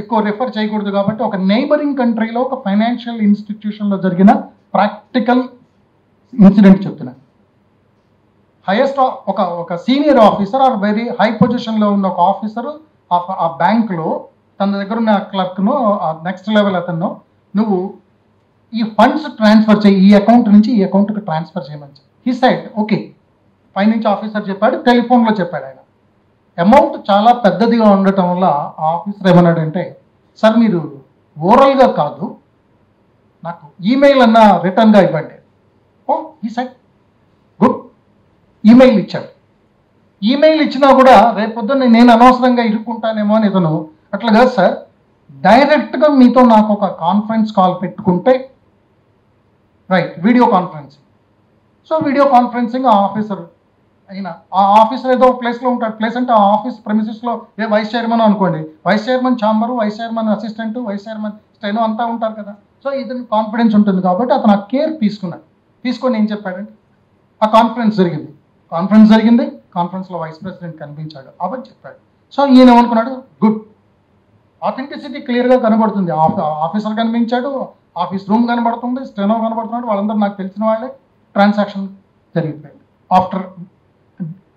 ఎక్కువ రిఫర్ చేయకూడదు కాబట్టి ఒక నైబరింగ్ కంట్రీలో ఒక ఫైనాన్షియల్ ఇన్స్టిట్యూషన్లో జరిగిన ప్రాక్టికల్ ఇన్సిడెంట్ చెప్తున్నాను. హైయెస్ట్ ఒక senior officer or very high పొజిషన్లో ఉన్న ఒక ఆఫీసరు ఆ బ్యాంకులో తన దగ్గర ఉన్న క్లర్క్ను, నెక్స్ట్ లెవెల్ అతను, నువ్వు ఈ ఫండ్స్ ట్రాన్స్ఫర్ చేయి, ఈ అకౌంట్ నుంచి ఈ అకౌంట్కి ట్రాన్స్ఫర్ చేయమని. He side okay. పైనుంచి ఆఫీసర్ చెప్పాడు, టెలిఫోన్లో చెప్పాడు ఆయన. అమౌంట్ చాలా పెద్దదిగా ఉండటం వల్ల ఆ ఆఫీసర్ ఏమన్నాడంటే, సార్ మీరు ఓరల్గా కాదు, నాకు ఈమెయిల్ అన్న రిటర్న్గా ఇవ్వండి. ఓ ఈ సైడ్ గుడ్. ఈమెయిల్ ఇచ్చాడు. ఈమెయిల్ ఇచ్చినా కూడా రేపొద్దున నేను అనవసరంగా ఇరుక్కుంటానేమో అని ఇతను, అట్లా కాదు సార్, డైరెక్ట్గా మీతో నాకు ఒక కాన్ఫరెన్స్ కాల్ పెట్టుకుంటే right, video conferencing. So video conferencing ఆ ఆఫీసర్ ఏదో ప్లేస్లో ఉంటాడు. ప్లేస్ అంటే ఆ ఆఫీస్ ప్రెమిసెస్లో వైస్ చైర్మన్ అనుకోండి, vice chairman chamber, vice chairman assistant, vice chairman steno అంతా ఉంటారు కదా. సో ఇతను కాన్ఫిడెన్స్ ఉంటుంది కాబట్టి అతను ఆ కేర్ తీసుకొని ఏం చెప్పాడంటే, ఆ కాన్ఫరెన్స్ జరిగింది, కాన్ఫరెన్స్లో వైస్ ప్రెసిడెంట్ కనిపించాడు, అవని చెప్పాడు. సో ఈయన ఏమనుకున్నాడు, గుడ్, ఆథెంటిసిటీ క్లియర్గా కనబడుతుంది. ఆఫీసర్ కనిపించాడు, ఆఫీస్ రూమ్ కనబడుతుంది, స్టెనో కనబడుతున్నాడు, వాళ్ళందరూ నాకు తెలిసిన వాళ్ళే. ట్రాన్సాక్షన్ జరిగిపోయింది. After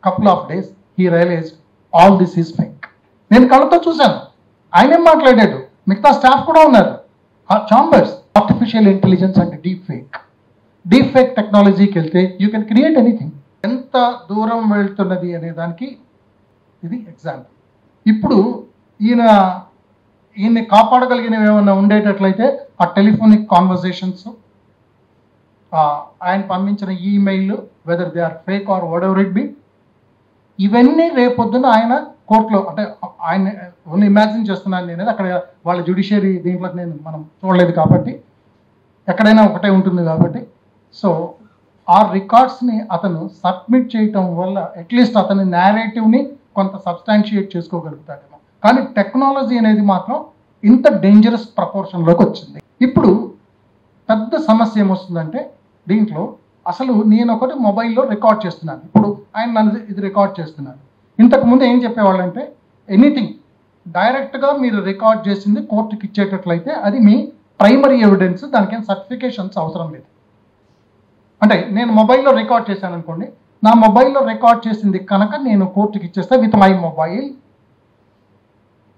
couple of days he realised all this is fake. నేను కళ్ళతో చూశాను, ఆయన ఏం మాట్లాడాడు, మిగతా స్టాఫ్ కూడా ఉన్నారు. ఆ chambers artificial intelligence and deep fake టెక్నాలజీకి వెళ్తే యూ కెన్ క్రియేట్ ఎనీథింగ్. ఎంత దూరం వెళ్తున్నది అనే దానికి ఇది ఎగ్జాంపుల్. ఇప్పుడు ఈయన్ని కాపాడగలిగినవి ఏమైనా ఉండేటట్లయితే ఆ టెలిఫోనిక్ కాన్వర్సేషన్స్, ఆయన పంపించిన email, whether they are fake or whatever it be, ఇవన్నీ రేపొద్దున ఆయన కోర్టులో, అంటే ఆయన ఓన్లీ ఇమాజిన్ చేస్తున్నాను నేను, అక్కడ వాళ్ళ జ్యుడిషియరీ దీంట్లో మనం చూడలేదు కాబట్టి ఎక్కడైనా ఒకటే ఉంటుంది కాబట్టి. సో ఆ రికార్డ్స్ని అతను సబ్మిట్ చేయటం వల్ల అట్లీస్ట్ అతని నేరేటివ్ని కొంత సబ్స్టాన్షియేట్ చేసుకోగలుగుతాడేమో. కానీ టెక్నాలజీ అనేది మాత్రం ఇంత డేంజరస్ ప్రపోర్షన్లోకి వచ్చింది. ఇప్పుడు పెద్ద సమస్య ఏమొస్తుందంటే, దీంట్లో అసలు నేను ఒకటి మొబైల్లో రికార్డ్ చేస్తున్నాను, ఇప్పుడు ఆయన నన్ను ఇది రికార్డ్ చేస్తున్నాను. ఇంతకుముందు ఏం చెప్పేవాళ్ళంటే, ఎనీథింగ్ డైరెక్ట్గా మీరు రికార్డ్ చేసింది కోర్టుకి ఇచ్చేటట్లయితే అది మీ ప్రైమరీ ఎవిడెన్స్, దానికేం సర్టిఫికేషన్స్ అవసరం లేదు. అంటే నేను మొబైల్లో రికార్డ్ చేశాను అనుకోండి, నా మొబైల్లో రికార్డ్ చేసింది కనుక నేను కోర్టుకి ఇచ్చేస్తే విత్ మై మొబైల్,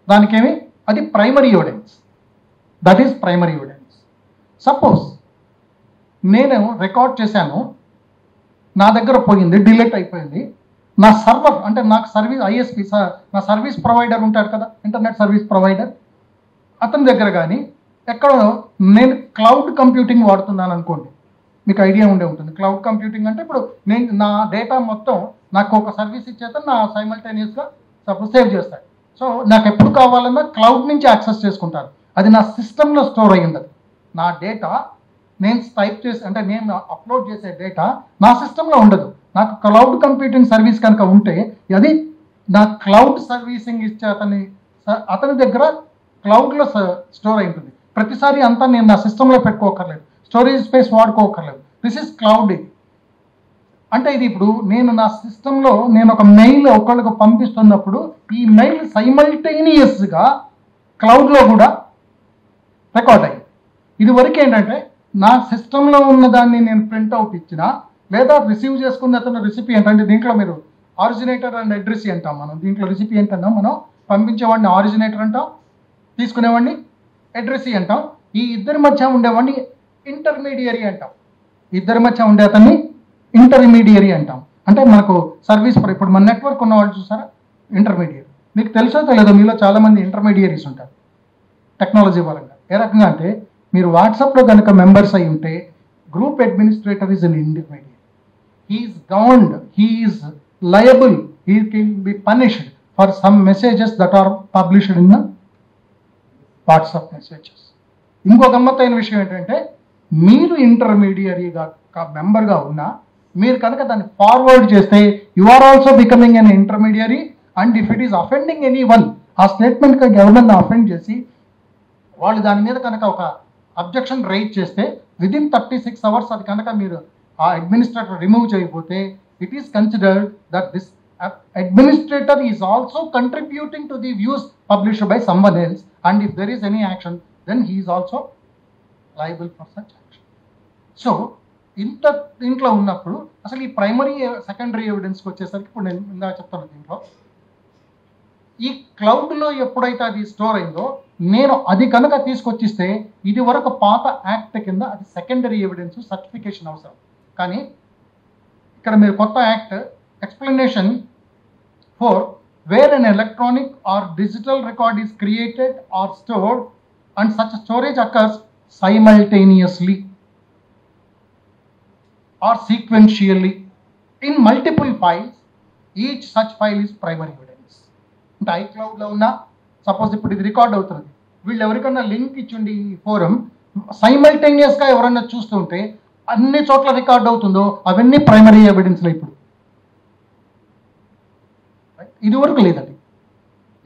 దానికేమి అది primary evidence, that is primary evidence. Suppose నేను రికార్డ్ చేశాను, నా దగ్గర పోయింది, డిలీట్ అయిపోయింది, నా సర్వర్ అంటే నాకు సర్వీస్ ఐఎస్పి, నా సర్వీస్ ప్రొవైడర్ ఉంటాడు కదా, ఇంటర్నెట్ సర్వీస్ ప్రొవైడర్, అతని దగ్గర కానీ ఎక్కడో నేను క్లౌడ్ కంప్యూటింగ్ వాడుతున్నాను అనుకోండి, మీకు ఐడియా ఉంటుంది. క్లౌడ్ కంప్యూటింగ్ అంటే ఇప్పుడు నేను నా డేటా మొత్తం నాకు ఒక సర్వీస్ ఇచ్చేత నా సైమల్టేనియస్గా సపోజ్ సేవ్ చేస్తాడు. సో నాకు ఎప్పుడు కావాలన్నా క్లౌడ్ నుంచి యాక్సెస్ చేసుకుంటాను, అది నా సిస్టంలో స్టోర్ అయ్యింది. నా డేటా నేను టైప్ చేసి, అంటే నేను అప్లోడ్ చేసే డేటా నా సిస్టంలో ఉండదు. నాకు క్లౌడ్ కంప్యూటింగ్ సర్వీస్ కనుక ఉంటే అది నా క్లౌడ్ సర్వీసింగ్ ఇచ్చే అతని దగ్గర క్లౌడ్లో స్టోర్ అయి ఉంటుంది. ప్రతిసారి అంతా నేను నా సిస్టంలో పెట్టుకోకర్లేదు, స్టోరేజ్ స్పేస్ వాడుకోకర్లేదు. This is cloud. ఇది అంటే ఇది ఇప్పుడు నేను నా సిస్టంలో నేను ఒక మెయిల్ ఒకళ్ళకి పంపిస్తున్నప్పుడు ఈ మెయిల్ సైమల్టేనియస్గా క్లౌడ్లో కూడా రికార్డ్ అయ్యింది. ఇది వరకు ఏంటంటే నా సిస్టంలో ఉన్న దాన్ని నేను ప్రింట్అవుట్ ఇచ్చినా, లేదా రిసీవ్ చేసుకున్న అతను రిసిపియంట్, అంటే దీంట్లో మీరు ఆరిజినేటర్ అండ్ అడ్రసీ అంటాం మనం, దీంట్లో రిసిపియంట్ అన్నాం మనం, పంపించేవాడిని ఆరిజినేటర్ అంటాం, తీసుకునేవాడిని అడ్రసీ అంటాం. ఈ ఇద్దరి మధ్య ఉండేవాడిని ఇంటర్మీడియరీ అంటాం. ఇద్దరి మధ్య ఉండే అతన్ని ఇంటర్మీడియరీ అంటాం. అంటే మనకు సర్వీస్ ఇప్పుడు మన నెట్వర్క్ ఉన్న వాళ్ళు చూసారా, ఇంటర్మీడియరీ. మీకు తెలుసో తెలియదో, మీలో చాలామంది ఇంటర్మీడియరీస్ ఉంటారు టెక్నాలజీ పరంగా. ఏ రకంగా అంటే మీరు వాట్సాప్లో కనుక మెంబర్స్ అయి ఉంటే group administrator is an intermediary. He is governed, he is liable, he can be punished for some messages that are published in the WhatsApp messages. ఇంకో గమ్మత్తైన విషయం ఏంటంటే మీరు ఇంటర్మీడియరీగా మెంబర్గా ఉన్నా మీరు కనుక దాన్ని ఫార్వర్డ్ చేస్తే you are also becoming an intermediary. And if it is offending anyone, ఆ స్టేట్మెంట్ ఎవరినన్నా అఫెండ్ చేసి వాళ్ళు దాని మీద కనుక ఒక అబ్జెక్షన్ రైజ్ చేస్తే విదిన్ 36 hours అది కనుక మీరు ఆ అడ్మినిస్ట్రేటర్ రిమూవ్ చేయకపోతే it is considered that this administrator is also contributing to the views published by someone else. And if there is any action then he is also liable for such action. So దీంట్లో ఉన్నప్పుడు అసలు ఈ primary secondary ఎవిడెన్స్కి వచ్చేసరికి ఇప్పుడు నేను ఇందాక చెప్తాను, దీంట్లో ఈ క్లౌడ్లో ఎప్పుడైతే అది స్టోర్ అయిందో నేను అది కనుక తీసుకొచ్చిస్తే ఇది వరకు పాత యాక్ట్ కింద అది సెకండరీ ఎవిడెన్స్, సర్టిఫికేషన్ అవసరం. కానీ ఇక్కడ మీరు కొత్త act explanation for where an electronic or digital record is created or stored and such storage occurs simultaneously or sequentially in multiple files, each such file is primary evidence. అంటే iCloudలో ఉన్న suppose ఇప్పుడు ఇది record అవుతుంది, వీళ్ళు ఎవరికన్నా link ఇచ్చిండి ఈ forum సైమల్టేనియస్గా ఎవరన్నా చూస్తుంటే అన్ని చోట్ల రికార్డ్ అవుతుందో అవన్నీ ప్రైమరీ ఎవిడెన్స్లో. ఇప్పుడు ఇదివరకు లేదండి,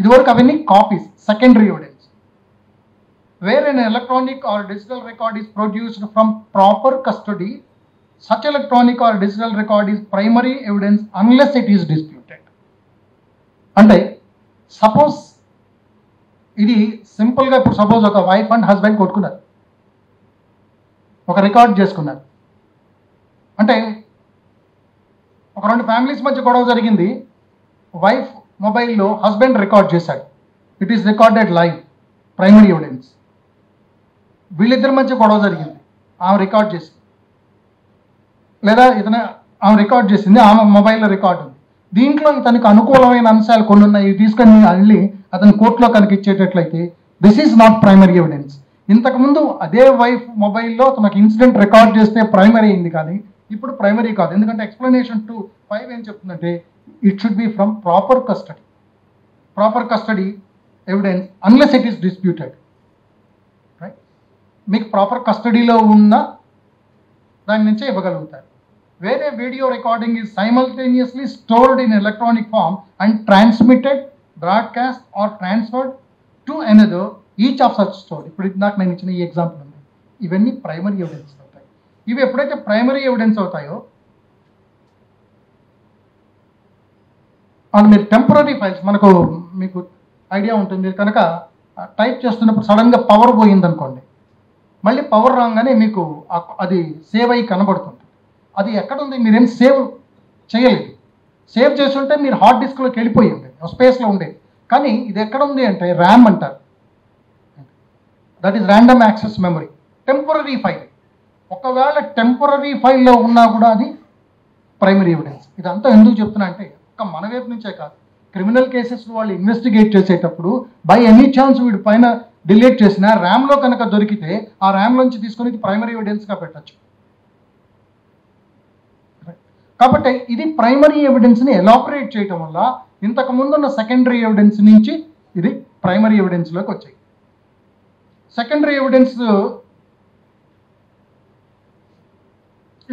ఇదివరకు అవన్నీ copies, secondary evidence. Where an electronic or digital record is produced from proper custody, such electronic or digital record is primary evidence unless it is disputed. అంటే సపోజ్ ఇది సింపుల్గా ఇప్పుడు సపోజ్ ఒక వైఫ్ అండ్ హస్బెండ్ కొట్టుకున్నారు, ఒక record చేసుకున్నారు. అంటే ఒక రెండు ఫ్యామిలీస్ మధ్య గొడవ జరిగింది, వైఫ్ మొబైల్లో హస్బెండ్ రికార్డ్ చేశాడు, it is recorded live, primary evidence. వీళ్ళిద్దరి మధ్య గొడవ జరిగింది, ఆమె రికార్డ్ చేసింది, లేదా ఆమె రికార్డ్ చేసింది, ఆమె మొబైల్లో రికార్డ్ ఉంది. దీంట్లో ఇతనికి అనుకూలమైన అంశాలు కొన్ని ఉన్నాయి, ఇవి తీసుకొని వెళ్ళి అతని కోర్టులో కనుక ఇచ్చేటట్లయితే this is not primary evidence. ఇంతకుముందు అదే వైఫ్ మొబైల్లో తనకు ఇన్సిడెంట్ రికార్డ్ చేస్తే ప్రైమరీ అయింది, కానీ ఇప్పుడు ప్రైమరీ కాదు. ఎందుకంటే ఎక్స్ప్లెనేషన్ 2(5) ఏం చెప్తుందంటే it should be from proper custody evidence unless it is disputed. మీకు ప్రాపర్ కస్టడీలో ఉన్న దాని నుంచే ఇవ్వగలుగుతారు. వేరే video recording is simultaneously stored in electronic form and transmitted, broadcast or transferred to another, each of such stored. ఇప్పుడు నాకు నేను ఇచ్చిన ఈ ఎగ్జాంపుల్ ఉంది, ఇవన్నీ ప్రైమరీ ఎవిడెన్స్ అవుతాయి. ఇవి ఎప్పుడైతే ప్రైమరీ ఎవిడెన్స్ అవుతాయో అండ్ మీరు టెంపరీ ఫైల్స్, మీకు ఐడియా ఉంటుంది, మీరు కనుక టైప్ చేస్తున్నప్పుడు సడన్గా పవర్ పోయిందనుకోండి, మళ్ళీ పవర్ రాగానే మీకు అది సేవ్ అయ్యి కనబడుతుంది. అది ఎక్కడుంది, మీరేం సేవ్ చేయలేదు. సేవ్ చేసి ఉంటే మీరు హార్డ్ డిస్క్లోకి వెళ్ళిపోయి ఉండేది, స్పేస్లో ఉండేది. కానీ ఇది ఎక్కడుంది అంటే ర్యామ్ అంటారు, that is random access memory, temporary file. ఒకవేళ టెంపరీ ఫైల్లో ఉన్నా కూడా అది ప్రైమరీ ఎవిడెన్స్. ఇదంతా ఎందుకు చెప్తున్నా అంటే ఒక్క మన వైపు నుంచే కాదు, క్రిమినల్ కేసెస్ వాళ్ళు ఇన్వెస్టిగేట్ చేసేటప్పుడు బై ఎనీ ఛాన్స్ వీడి పైన డిలీట్ చేసిన ర్యామ్లో కనుక దొరికితే ఆ ర్యామ్ నుంచి తీసుకొని ప్రైమరీ ఎవిడెన్స్గా పెట్టచ్చు. కాబట్టి ఇది ప్రైమరీ ఎవిడెన్స్ని ఎలాబరేట్ చేయటం వల్ల ఇంతకు ముందున్న సెకండరీ ఎవిడెన్స్ నుంచి ఇది ప్రైమరీ ఎవిడెన్స్లోకి వచ్చాయి. సెకండరీ ఎవిడెన్స్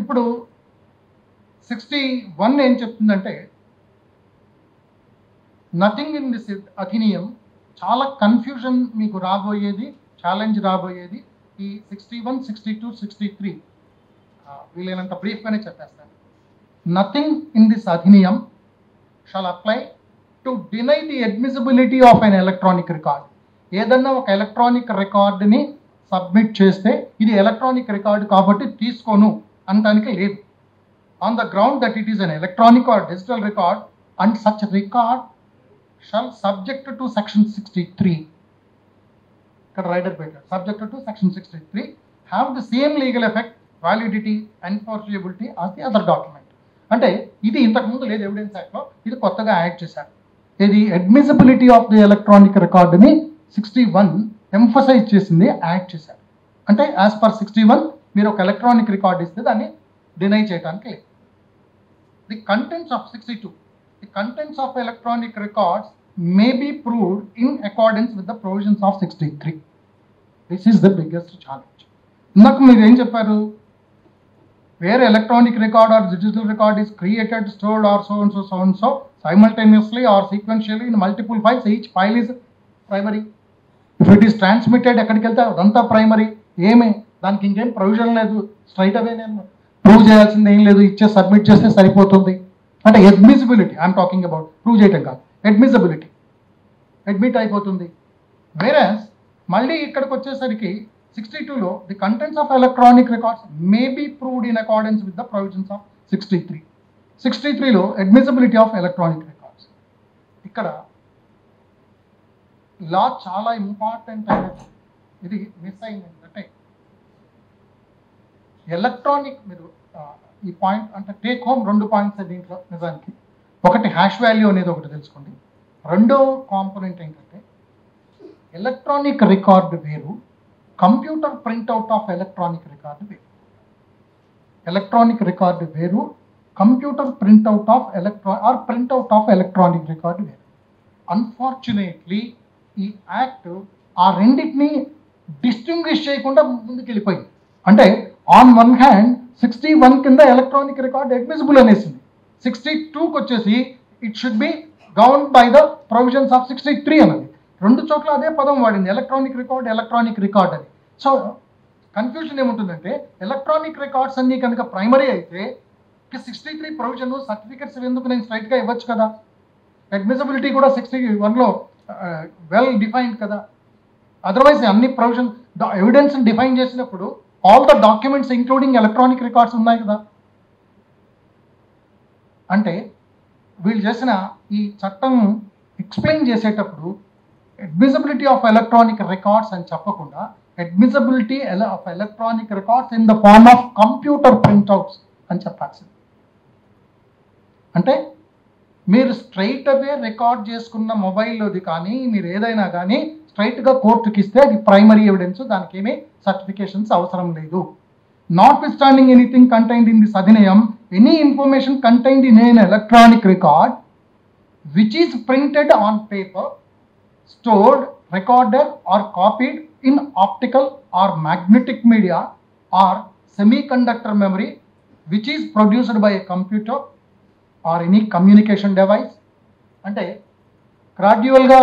ఇప్పుడు 61 ఏం చెప్తుందంటే నథింగ్ ఇన్ దిస్ అధినియం, చాలా కన్ఫ్యూజన్ మీకు రాబోయేది, ఛాలెంజ్ రాబోయేది ఈ 61, 62, 63 వీలైనంత బ్రీఫ్గానే చెప్పేస్తాను. నథింగ్ ఇన్ దిస్ అధినియం shall apply to deny the admissibility of an electronic record. ఏదన్నా ఒక ఎలక్ట్రానిక్ రికార్డుని సబ్మిట్ చేస్తే ఇది ఎలక్ట్రానిక్ రికార్డు కాబట్టి తీసుకోను అనడానికి లేదు. On the ground that it is an electronic or digital record and such record shall subject to section 63. ఇక్కడ rider పెట్టాడు, subject to section 63 have the same legal effect, validity, enforceability of the other document. అంటే ఇది ఇంతకుముందు లేదు evidence యాక్ట్లో, ఇది కొత్తగా add చేశారు. ఇది admissibility of the electronic రికార్డుని 61 emphasize చేసింది, యాడ్ చేశారు. అంటే యాజ్ పర్ 61 మీరు ఒక ఎలక్ట్రానిక్ రికార్డ్ ఇస్తే దాన్ని డినై చేయడానికి లేదు. The contents of 62, the contents of electronic records may be proved in accordance with the provisions of 63. This is the biggest challenge. ఇందాక మీరు ఏం చెప్పారు, where electronic record or digital record is created, stored or so and so simultaneously or sequentially in multiple files, each file is primary. If it is transmitted ఎక్కడికి వెళ్తే అదంతా primary. ఏమే దానికి ఇంకేం ప్రొవిజన్ లేదు, స్ట్రైట్ అవే నేను ప్రూవ్ చేయాల్సింది ఏం లేదు, ఇచ్చే సబ్మిట్ చేస్తే సరిపోతుంది. అంటే admissibility I'm talking about, prove చేయటం కాదు, అడ్మిసిబిలిటీ అడ్మిట్ అయిపోతుంది. వేరస్ మళ్ళీ ఇక్కడికి వచ్చేసరికి 62లో the contents of electronic records may be proved in accordance with the provisions of 63. 63లో అడ్మిసిబిలిటీ ఆఫ్ ఎలక్ట్రానిక్ రికార్డ్స్. ఇక్కడ లా చాలా ఇంపార్టెంట్ అనేది ఇది మిస్ అయింది. అంటే ఎలక్ట్రానిక్ మీరు ఈ పాయింట్ అంటే టేక్ హోమ్ 2 పాయింట్స్ దీంట్లో నిజానికి. ఒకటి హ్యాష్ వాల్యూ అనేది ఒకటి తెలుసుకోండి. రెండో కాంపోనెంట్ ఏంటంటే ఎలక్ట్రానిక్ రికార్డు వేరు, computer printout of electronic record వేరు. ఎలక్ట్రానిక్ రికార్డు వేరు, computer printout of printout of electronic record వేరు. అన్ఫార్చునేట్లీ ఈ యాక్ట్ ఆ రెండింటిని డిస్టింగ్విష్ చేయకుండా ముందుకు వెళ్ళిపోయింది. అంటే ఆన్ వన్ హ్యాండ్ 61 కింద ఎలక్ట్రానిక్ రికార్డ్ అడ్మిసిబుల్ అనేసింది, 62కి వచ్చేసి it should B governed by the provisions of 63 అన్నది. రెండు చోట్ల అదే పదం వాడింది, ఎలక్ట్రానిక్ రికార్డ్ అని. సో కన్ఫ్యూజన్ ఏముంటుందంటే ఎలక్ట్రానిక్ రికార్డ్స్ అన్ని కనుక ప్రైమరీ అయితే 63 ప్రొవిజన్ సర్టిఫికెట్స్ ఎందుకు నేను స్ట్రైట్గా ఇవ్వచ్చు కదా. అడ్మిసిబిలిటీ కూడా 61లో వెల్ డిఫైన్డ్ కదా. అదర్వైజ్ అన్ని ప్రొవిజన్ ఎవిడెన్స్ డిఫైన్ చేసినప్పుడు all the documents including electronic records ఉన్నాయి కదా. అంటే వీళ్ళు చేసిన ఈ చట్టం ఎక్స్ప్లెయిన్ చేసేటప్పుడు అడ్మిసిబిలిటీ ఆఫ్ ఎలక్ట్రానిక్ రికార్డ్స్ అని చెప్పకుండా admissibility of electronic records in the form of computer printouts అని చెప్పాల్సింది. అంటే మీరు స్ట్రైట్ అవే రికార్డ్ చేసుకున్న మొబైల్లోది కానీ మీరు ఏదైనా కానీ స్ట్రైట్గా కోర్టుకి ఇస్తే అది ప్రైమరీ ఎవిడెన్స్, దానికి ఏమీ సర్టిఫికేషన్స్ అవసరం లేదు. Notwithstanding anything contained in this adhinayam, any information contained in an electronic record which is printed on paper, stored, recorded or copied in optical or magnetic media or semiconductor memory which is produced by a computer or any communication device. అంటే గ్రాడ్యువల్గా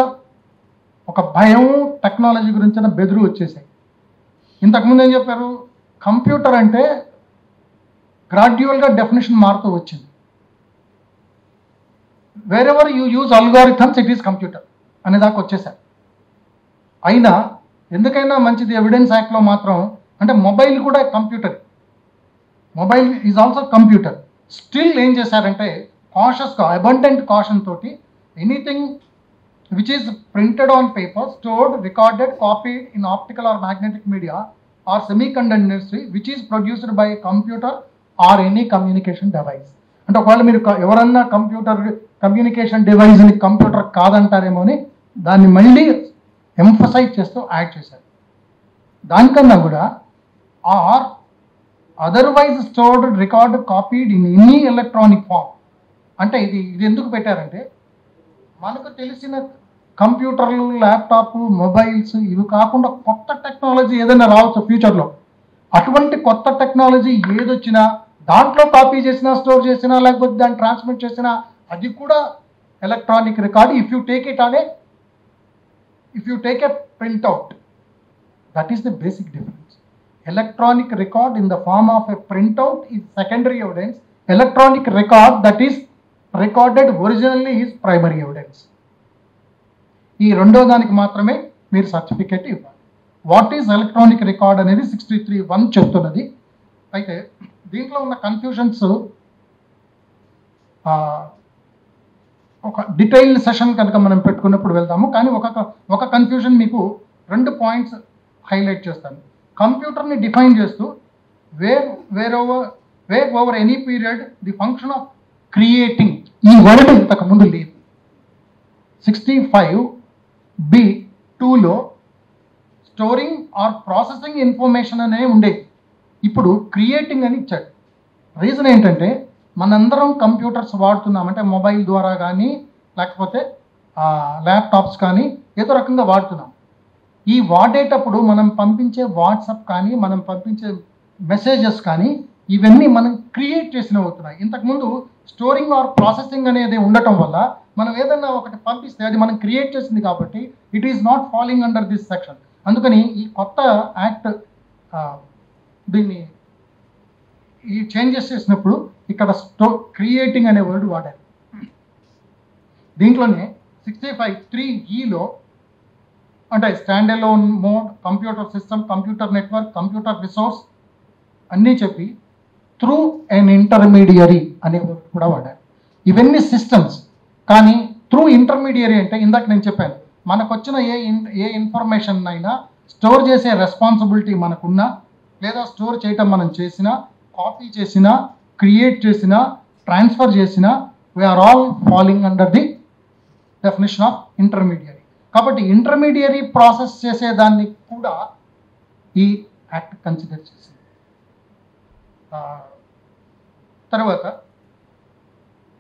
ఒక భయం technology గురించిన బెదురు వచ్చేసాయి. ఇంతకుముందు ఏం చెప్పారు, కంప్యూటర్ అంటే గ్రాడ్యువల్గా డెఫినేషన్ మారుతూ వచ్చింది. Wherever you use algorithms it is computer అనేదాకా వచ్చేసారు. అయినా ఎందుకైనా మంచిది ఎవిడెన్స్ యాక్ట్లో మాత్రం అంటే మొబైల్ కూడా computer, mobile is also computer. Still ఏం చేశారంటే కాషస్గా అబండెంట్ కాషన్ తోటి anything which is printed on paper, stored, recorded, copied in optical or magnetic media or semiconductor industry which is produced by a computer or any communication device. అంటే ఒకవేళ మీరు ఎవరన్నా communication డివైస్ని computer కాదంటారేమో అని దాన్ని మళ్ళీ emphasize చేస్తూ add చేశారు. దానికన్నా కూడా or otherwise stored, record, copied in any electronic form. అంటే ఇది ఎందుకు పెట్టారంటే మనకు తెలిసిన కంప్యూటర్లు, ల్యాప్టాప్, మొబైల్స్ ఇవి కాకుండా కొత్త టెక్నాలజీ ఏదైనా రావచ్చు ఫ్యూచర్లో. అటువంటి కొత్త టెక్నాలజీ ఏదొచ్చినా దాంట్లో కాపీ చేసినా, స్టోర్ చేసినా, లేకపోతే దాన్ని ట్రాన్స్మిట్ చేసినా అది కూడా electronic record. If you take a printout, that is the basic difference. Electronic record in the form of a printout is secondary evidence. Electronic record that is recorded originally is primary evidence. ఈ రెండో దానికి మాత్రమే మీరు certificate ఇవ్వాలి. What is electronic record అనేది 63(1) చెప్తున్నది. అయితే దీంట్లో ఉన్న కన్ఫ్యూషన్స్ ఒక డీటెయిల్ సెషన్ కనుక మనం పెట్టుకున్నప్పుడు వెళ్తాము. కానీ ఒక కన్ఫ్యూజన్ మీకు 2 పాయింట్స్ హైలైట్ చేస్తాను. కంప్యూటర్ని డిఫైన్ చేస్తూ where over any period the function of creating, ఈ వర్డ్ ఇంతకు ముందు లేదు. 65B(2)లో స్టోరింగ్ ఆర్ ప్రాసెసింగ్ ఇన్ఫర్మేషన్ అనే ఉండేది. ఇప్పుడు క్రియేటింగ్ అని ఇచ్చాడు. రీజన్ ఏంటంటే మనందరం కంప్యూటర్స్ వాడుతున్నాం, అంటే మొబైల్ ద్వారా కానీ లేకపోతే ల్యాప్టాప్స్ కానీ ఏదో రకంగా వాడుతున్నాం. ఈ వాడేటప్పుడు మనం పంపించే వాట్సాప్ కానీ మనం పంపించే మెసేజెస్ కానీ ఇవన్నీ మనం క్రియేట్ చేసినవి అవుతున్నాయి. ఇంతకుముందు స్టోరింగ్ ఆర్ ప్రాసెసింగ్ అనేది ఉండటం వల్ల మనం ఏదైనా ఒకటి పంపిస్తే అది మనం క్రియేట్ చేసింది కాబట్టి it is not falling under this section. అందుకని ఈ కొత్త యాక్ట్ దీన్ని ఈ చేంజెస్ చేసినప్పుడు ఇక్కడ క్రియేటింగ్ అనే వర్డ్ వాడారు. దీంట్లోనే 65(3)(E)లో అంటే stand alone mode, computer system, computer network, computer resource అన్నీ చెప్పి త్రూ ఎన్ ఇంటర్మీడియరీ అనే వర్డ్ కూడా వాడారు. ఇవన్నీ సిస్టమ్స్. కానీ త్రూ ఇంటర్మీడియరీ అంటే ఇందాక నేను చెప్పాను, మనకు వచ్చిన ఏ ఇన్ఫర్మేషన్ అయినా స్టోర్ చేసే రెస్పాన్సిబిలిటీ మనకున్నా, లేదా స్టోర్ చేయటం మనం చేసినా, కాపీ చేసినా, క్రియేట్ చేసినా, ట్రాన్స్ఫర్ చేసినా we are all falling under the definition of intermediary. కాబట్టి ఇంటర్మీడియరీ ప్రాసెస్ చేసేదాన్ని కూడా ఈ యాక్ట్ కన్సిడర్ చేసింది. తర్వాత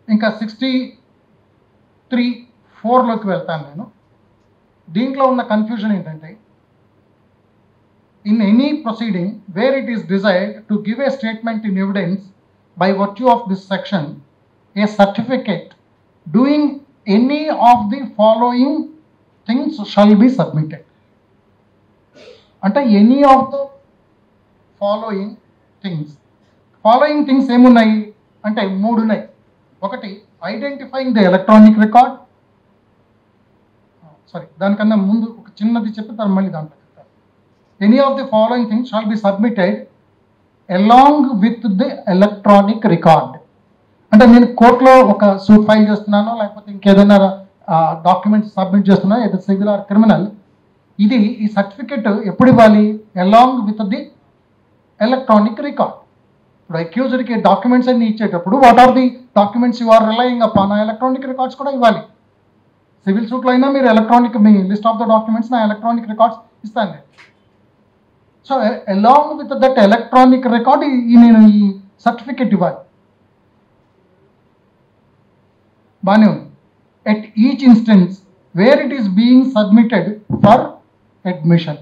ఇంకా 63(4)లోకి వెళ్తాను నేను. దీంట్లో ఉన్న కన్ఫ్యూజన్ ఏంటంటే in any proceeding where it is desired to give a statement in evidence by virtue of this section, a certificate doing any of the following things shall be submitted. అంటే any of the following things ఏమున్నాయి అంటే 3 ఉన్నాయి. ఒకటి identifying the electronic record, దానికన్నా ముందు ఒక చిన్నది చెప్పి దాన్ని మళ్ళీ దాంట్లో చెప్తాను. Any of the following things shall be submitted along with the electronic record. అంటే నేను కోర్టులో ఒక సూట్ ఫైల్ చేస్తున్నానో లేకపోతే ఇంకేదైనా డాక్యుమెంట్స్ సబ్మిట్ చేస్తున్నా, ఏదో సివిల్ ఆర్ క్రిమినల్, ఈ సర్టిఫికెట్ ఎప్పుడు ఇవ్వాలి? Along with the electronic record. ఇప్పుడు అక్యూజ్డ్కి డాక్యుమెంట్స్ అన్ని ఇచ్చేటప్పుడు what are the documents you are relying upon, ఆ ఎలక్ట్రానిక్ రికార్డ్స్ కూడా ఇవ్వాలి. సివిల్ సూట్లో అయినా మీరు ఎలక్ట్రానిక్, మీ లిస్ట్ ఆఫ్ ద డాక్యుమెంట్స్ నా ఎలక్ట్రానిక్ రికార్డ్స్ ఇస్తాను నేను. So along with that electronic record నేను ఈ సర్టిఫికెట్ ఇవ్వాలి. బాగానే ఉంది. At each instance where it is being submitted for admission.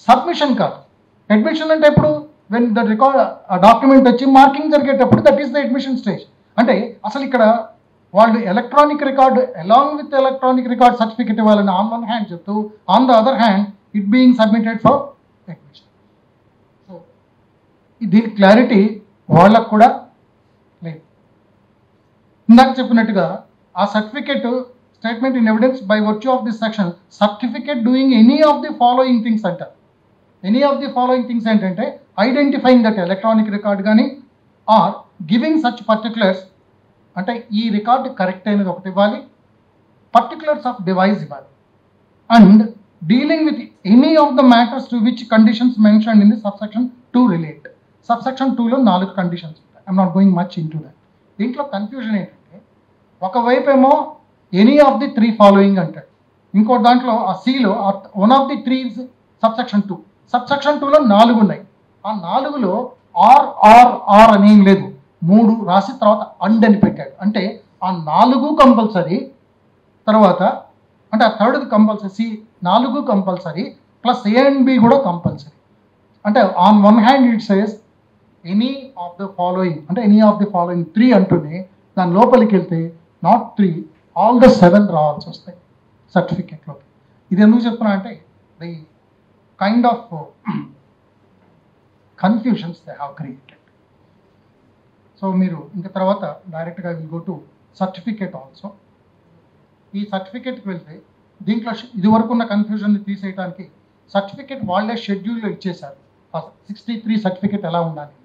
Submission కాదు, అడ్మిషన్ అంటే ఇప్పుడు వెన్ ద రికార్డ్ ఆ డాక్యుమెంట్ వచ్చి మార్కింగ్ జరిగేటప్పుడు that is the admission stage. అంటే అసలు ఇక్కడ వాళ్ళు electronic record along with electronic record certificate ఇవ్వాలని ఆన్ వన్ హ్యాండ్ చెప్తూ, on the other hand it being submitted for admission. So దీని క్లారిటీ వాళ్ళకు కూడా లేదు. ఇందాక చెప్పినట్టుగా ఆ certificate statement in evidence by virtue of this section, certificate doing any of the following things అంటారు. Any of the following things ఏంటంటే identifying that electronic record కానీ, ఆర్ గివింగ్ సచ్ పర్టికులర్స్, అంటే ఈ రికార్డు కరెక్ట్ అయినది ఒకటి ఇవ్వాలి, particulars of device ఇవ్వాలి, and dealing with any of the matters to which conditions mentioned in the subsection 2 relate. Subsection 2లో 4 conditions ఉంటాయి. I'm not going much in to that. దీంట్లో confusion ఏంటంటే ఒకవైపు ఏమో ఎనీ ఆఫ్ ది 3 ఫాలోయింగ్ అంటాడు, ఇంకో దాంట్లో ఆ సిలో one of the 3 subsection 2. Subsection 2లో 4 ఉన్నాయి. ఆ 4లో ఆర్ ఆర్ ఆర్ అని ఏం లేదు, 3 రాసి తర్వాత అండ్ అని పెట్టాడు. అంటే ఆ 4 కంపల్సరీ, తర్వాత అంటే ఆ third compulsory, 4 compulsory plus A and B కూడా కంపల్సరీ. అంటే on one hand it says any of the following, అంటే ఎనీ ఆఫ్ ది ఫాలోయింగ్ 3 అంటూనే దాని లోపలికి వెళ్తే నాట్ 3 ఆల్ ద 7 రావాల్సి వస్తాయి సర్టిఫికెట్లోకి. ఇది ఎందుకు చెప్తున్నా అంటే the kind of confusions they have created. So మీరు ఇంకా తర్వాత డైరెక్ట్గా will go to certificate also. ఈ సర్టిఫికేట్కి వెళ్తే దీంట్లో ఇదివరకు ఉన్న కన్ఫ్యూజన్ని తీసేయడానికి సర్టిఫికేట్ వాళ్ళే షెడ్యూల్లో ఇచ్చేశారు 63 సర్టిఫికేట్ ఎలా ఉండాలి.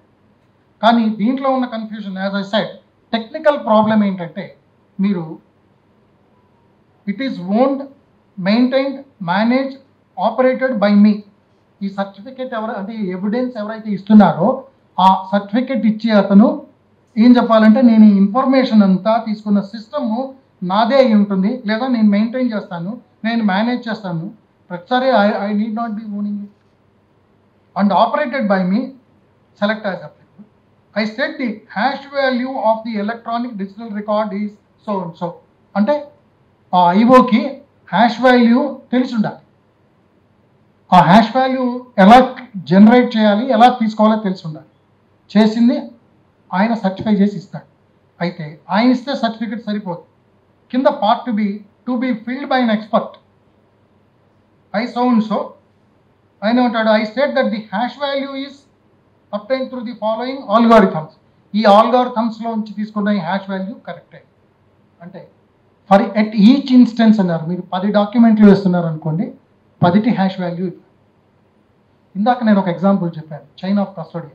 కానీ దీంట్లో ఉన్న confusion as I said, technical problem ఏంటంటే మీరు it is owned maintained, manage, operated by me. ఈ సర్టిఫికేట్ అంటే ఎవిడెన్స్ ఎవరైతే ఇస్తున్నారో ఆ సర్టిఫికేట్ ఇచ్చే అతను ఏం చెప్పాలంటే, నేను ఈ ఇన్ఫర్మేషన్ అంతా తీసుకున్న సిస్టమ్ నాదే అయి ఉంటుంది, లేదా నేను మెయింటైన్ చేస్తాను, నేను మేనేజ్ చేస్తాను, ప్రతిసారి I need not be owning it. And operated by me, select as applicable. I set the hash value of the electronic digital record is so and so. అంటే ఆ ఐఓకి హ్యాష్ వాల్యూ తెలిసి ఉండాలి. ఆ hash value ఎలా generate చేయాలి, ఎలా తీసుకోవాలో తెలిసి ఉండాలి. చేసింది ఆయన సర్టిఫై చేసి ఇస్తాడు. అయితే ఆయన ఇస్తే సర్టిఫికేట్ సరిపోదు. కింద part to be filled by an expert. I so and so ఆయన ఉంటాడు, I state that the hash value is obtained through the following algorithms. ఈ ఆల్గారిథమ్స్లో నుంచి తీసుకున్న ఈ హ్యాష్ వాల్యూ కరెక్టే. అంటే ఫర్ ఎట్ ఈచ్ ఇన్స్టెన్స్ అన్నారు. మీరు 10 డాక్యుమెంట్లు వేస్తున్నారు అనుకోండి, 10టి హ్యాష్ వాల్యూ. ఇందాక నేను ఒక ఎగ్జాంపుల్ చెప్పాను, చైన్ ఆఫ్ కస్టడీ.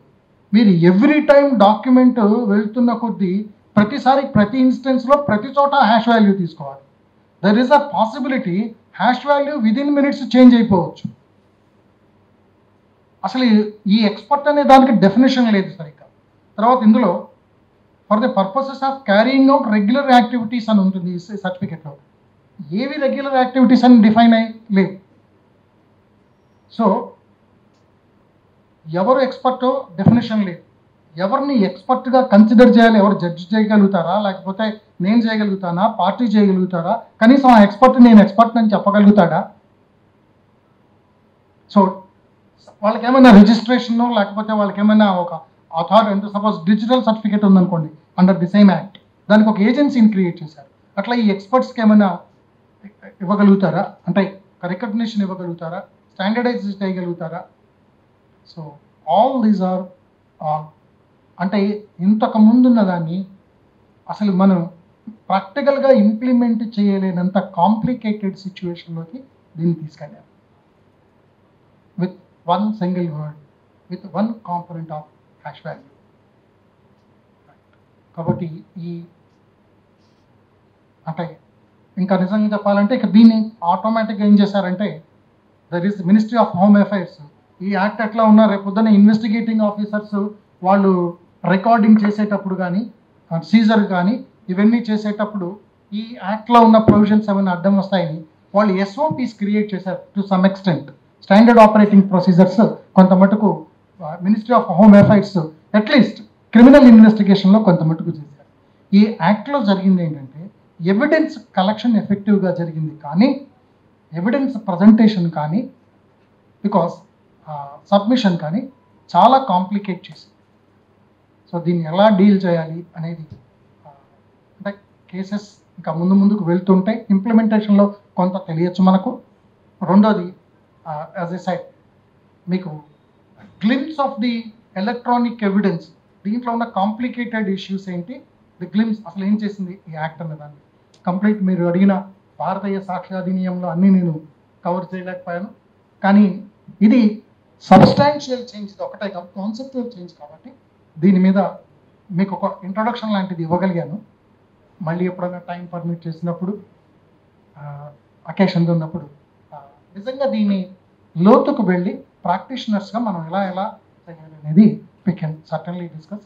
మీరు ఎవ్రీ టైం డాక్యుమెంట్ వెళ్తున్న కొద్దీ ప్రతిసారి ప్రతి ఇన్స్టెన్స్లో ప్రతి చోట హ్యాష్ వాల్యూ తీసుకోవాలి. There is a possibility hash value within minutes change అయిపోవచ్చు. అసలు ఈ ఎక్స్పర్ట్ అనే దానికి డెఫినేషన్ లేదు సరిగ్గా. తర్వాత ఇందులో for the purposes of carrying out regular activities అని ఉంటుంది ఈ సర్టిఫికేట్లో. ఏవి రెగ్యులర్ యాక్టివిటీస్ అని డిఫైన్ అయ్యి లేదు. సో ఎవరు ఎక్స్పర్టో డెఫినేషన్ లేదు. ఎవరిని ఎక్స్పర్ట్గా కన్సిడర్ చేయాలి, ఎవరు జడ్జ్ చేయగలుగుతారా, లేకపోతే నేను చేయగలుగుతానా, పార్టీ చేయగలుగుతారా, కనీసం ఆ ఎక్స్పర్ట్ నేను ఎక్స్పర్ట్ అని చెప్పగలుగుతాడా? సో వాళ్ళకి ఏమైనా రిజిస్ట్రేషన్, లేకపోతే వాళ్ళకి ఏమైనా ఒక అథారిటీ, సపోజ్ డిజిటల్ సర్టిఫికేట్ ఉందనుకోండి అండర్ ది సేమ్ యాక్ట్, దానికి ఒక ఏజెన్సీని క్రియేట్ చేశారు. అట్లా ఈ ఎక్స్పర్ట్స్కి ఏమైనా ఇవ్వగలుగుతారా, అంటే రికగ్నిషన్ ఇవ్వగలుగుతారా, స్టాండర్డైజ్ చేయగలుగుతారా? సో ఆల్ దీస్ ఆర్ అంటే ఇంతకు ముందున్న దాన్ని అసలు మనం ప్రాక్టికల్గా ఇంప్లిమెంట్ చేయలేనంత కాంప్లికేటెడ్ సిచ్యువేషన్లోకి దీన్ని తీసుకెళ్ళారు. With one single word, with one component of hash value. కాబట్టి ఈ అంటే ఇంకా నిజంగా చెప్పాలంటే ఇక దీన్ని ఆటోమేటిక్గా ఏం చేశారంటే, there is ministry of home affairs. ఈ యాక్ట్ ఎట్లా ఉన్నా రేపు పొద్దున్న ఇన్వెస్టిగేటింగ్ ఆఫీసర్స్ వాళ్ళు రికార్డింగ్ చేసేటప్పుడు కానీ, సీజర్ కానీ ఇవన్నీ చేసేటప్పుడు ఈ యాక్ట్లో ఉన్న ప్రొవిజన్స్ ఏమైనా అడ్డం వస్తాయని వాళ్ళు ఎస్ఓపీస్ క్రియేట్ చేశారు. To some extent standard operating procedures కొంత మటుకు ministry of home affairs at least criminal ఇన్వెస్టిగేషన్లో కొంత మటుకు చేశారు. ఈ యాక్ట్లో జరిగింది ఏంటంటే, ఎవిడెన్స్ కలెక్షన్ ఎఫెక్టివ్గా జరిగింది, కానీ ఎవిడెన్స్ ప్రజెంటేషన్ కానీ బికాస్ సబ్మిషన్ కానీ చాలా కాంప్లికేట్ చేసింది. సో దీన్ని ఎలా డీల్ చేయాలి అనేది అంటే కేసెస్ ఇంకా ముందుకు వెళ్తుంటే ఇంప్లిమెంటేషన్లో కొంత తెలియచ్చు మనకు. రెండోది యాజ్ ఎ సైడ్ మీకు glimpse of the electronic evidence, దీంట్లో ఉన్న కాంప్లికేటెడ్ ఇష్యూస్ ఏంటి, ది గ్లిమ్స్ అసలు ఏం చేసింది ఈ యాక్ట్ అనే దాన్ని కంప్లీట్ మీరు అడిగిన భారతీయ సాక్ష్య అధినియంలో అన్నీ నేను కవర్ చేయలేకపోయాను. కానీ ఇది సబ్స్టాన్షియల్ చేంజ్, ఇది ఒకటే కాన్సెప్చువల్ చేంజ్ కాబట్టి దీని మీద మీకు ఒక ఇంట్రొడక్షన్ లాంటిది ఇవ్వగలిగాను. మళ్ళీ ఎప్పుడైనా టైం పర్మిట్ చేసినప్పుడు, అకేషన్స్ ఉన్నప్పుడు నిజంగా దీన్ని లోతుకు వెళ్ళి ప్రాక్టీషనర్స్గా మనం ఎలా చేయాలి అనేది we can certainly discuss.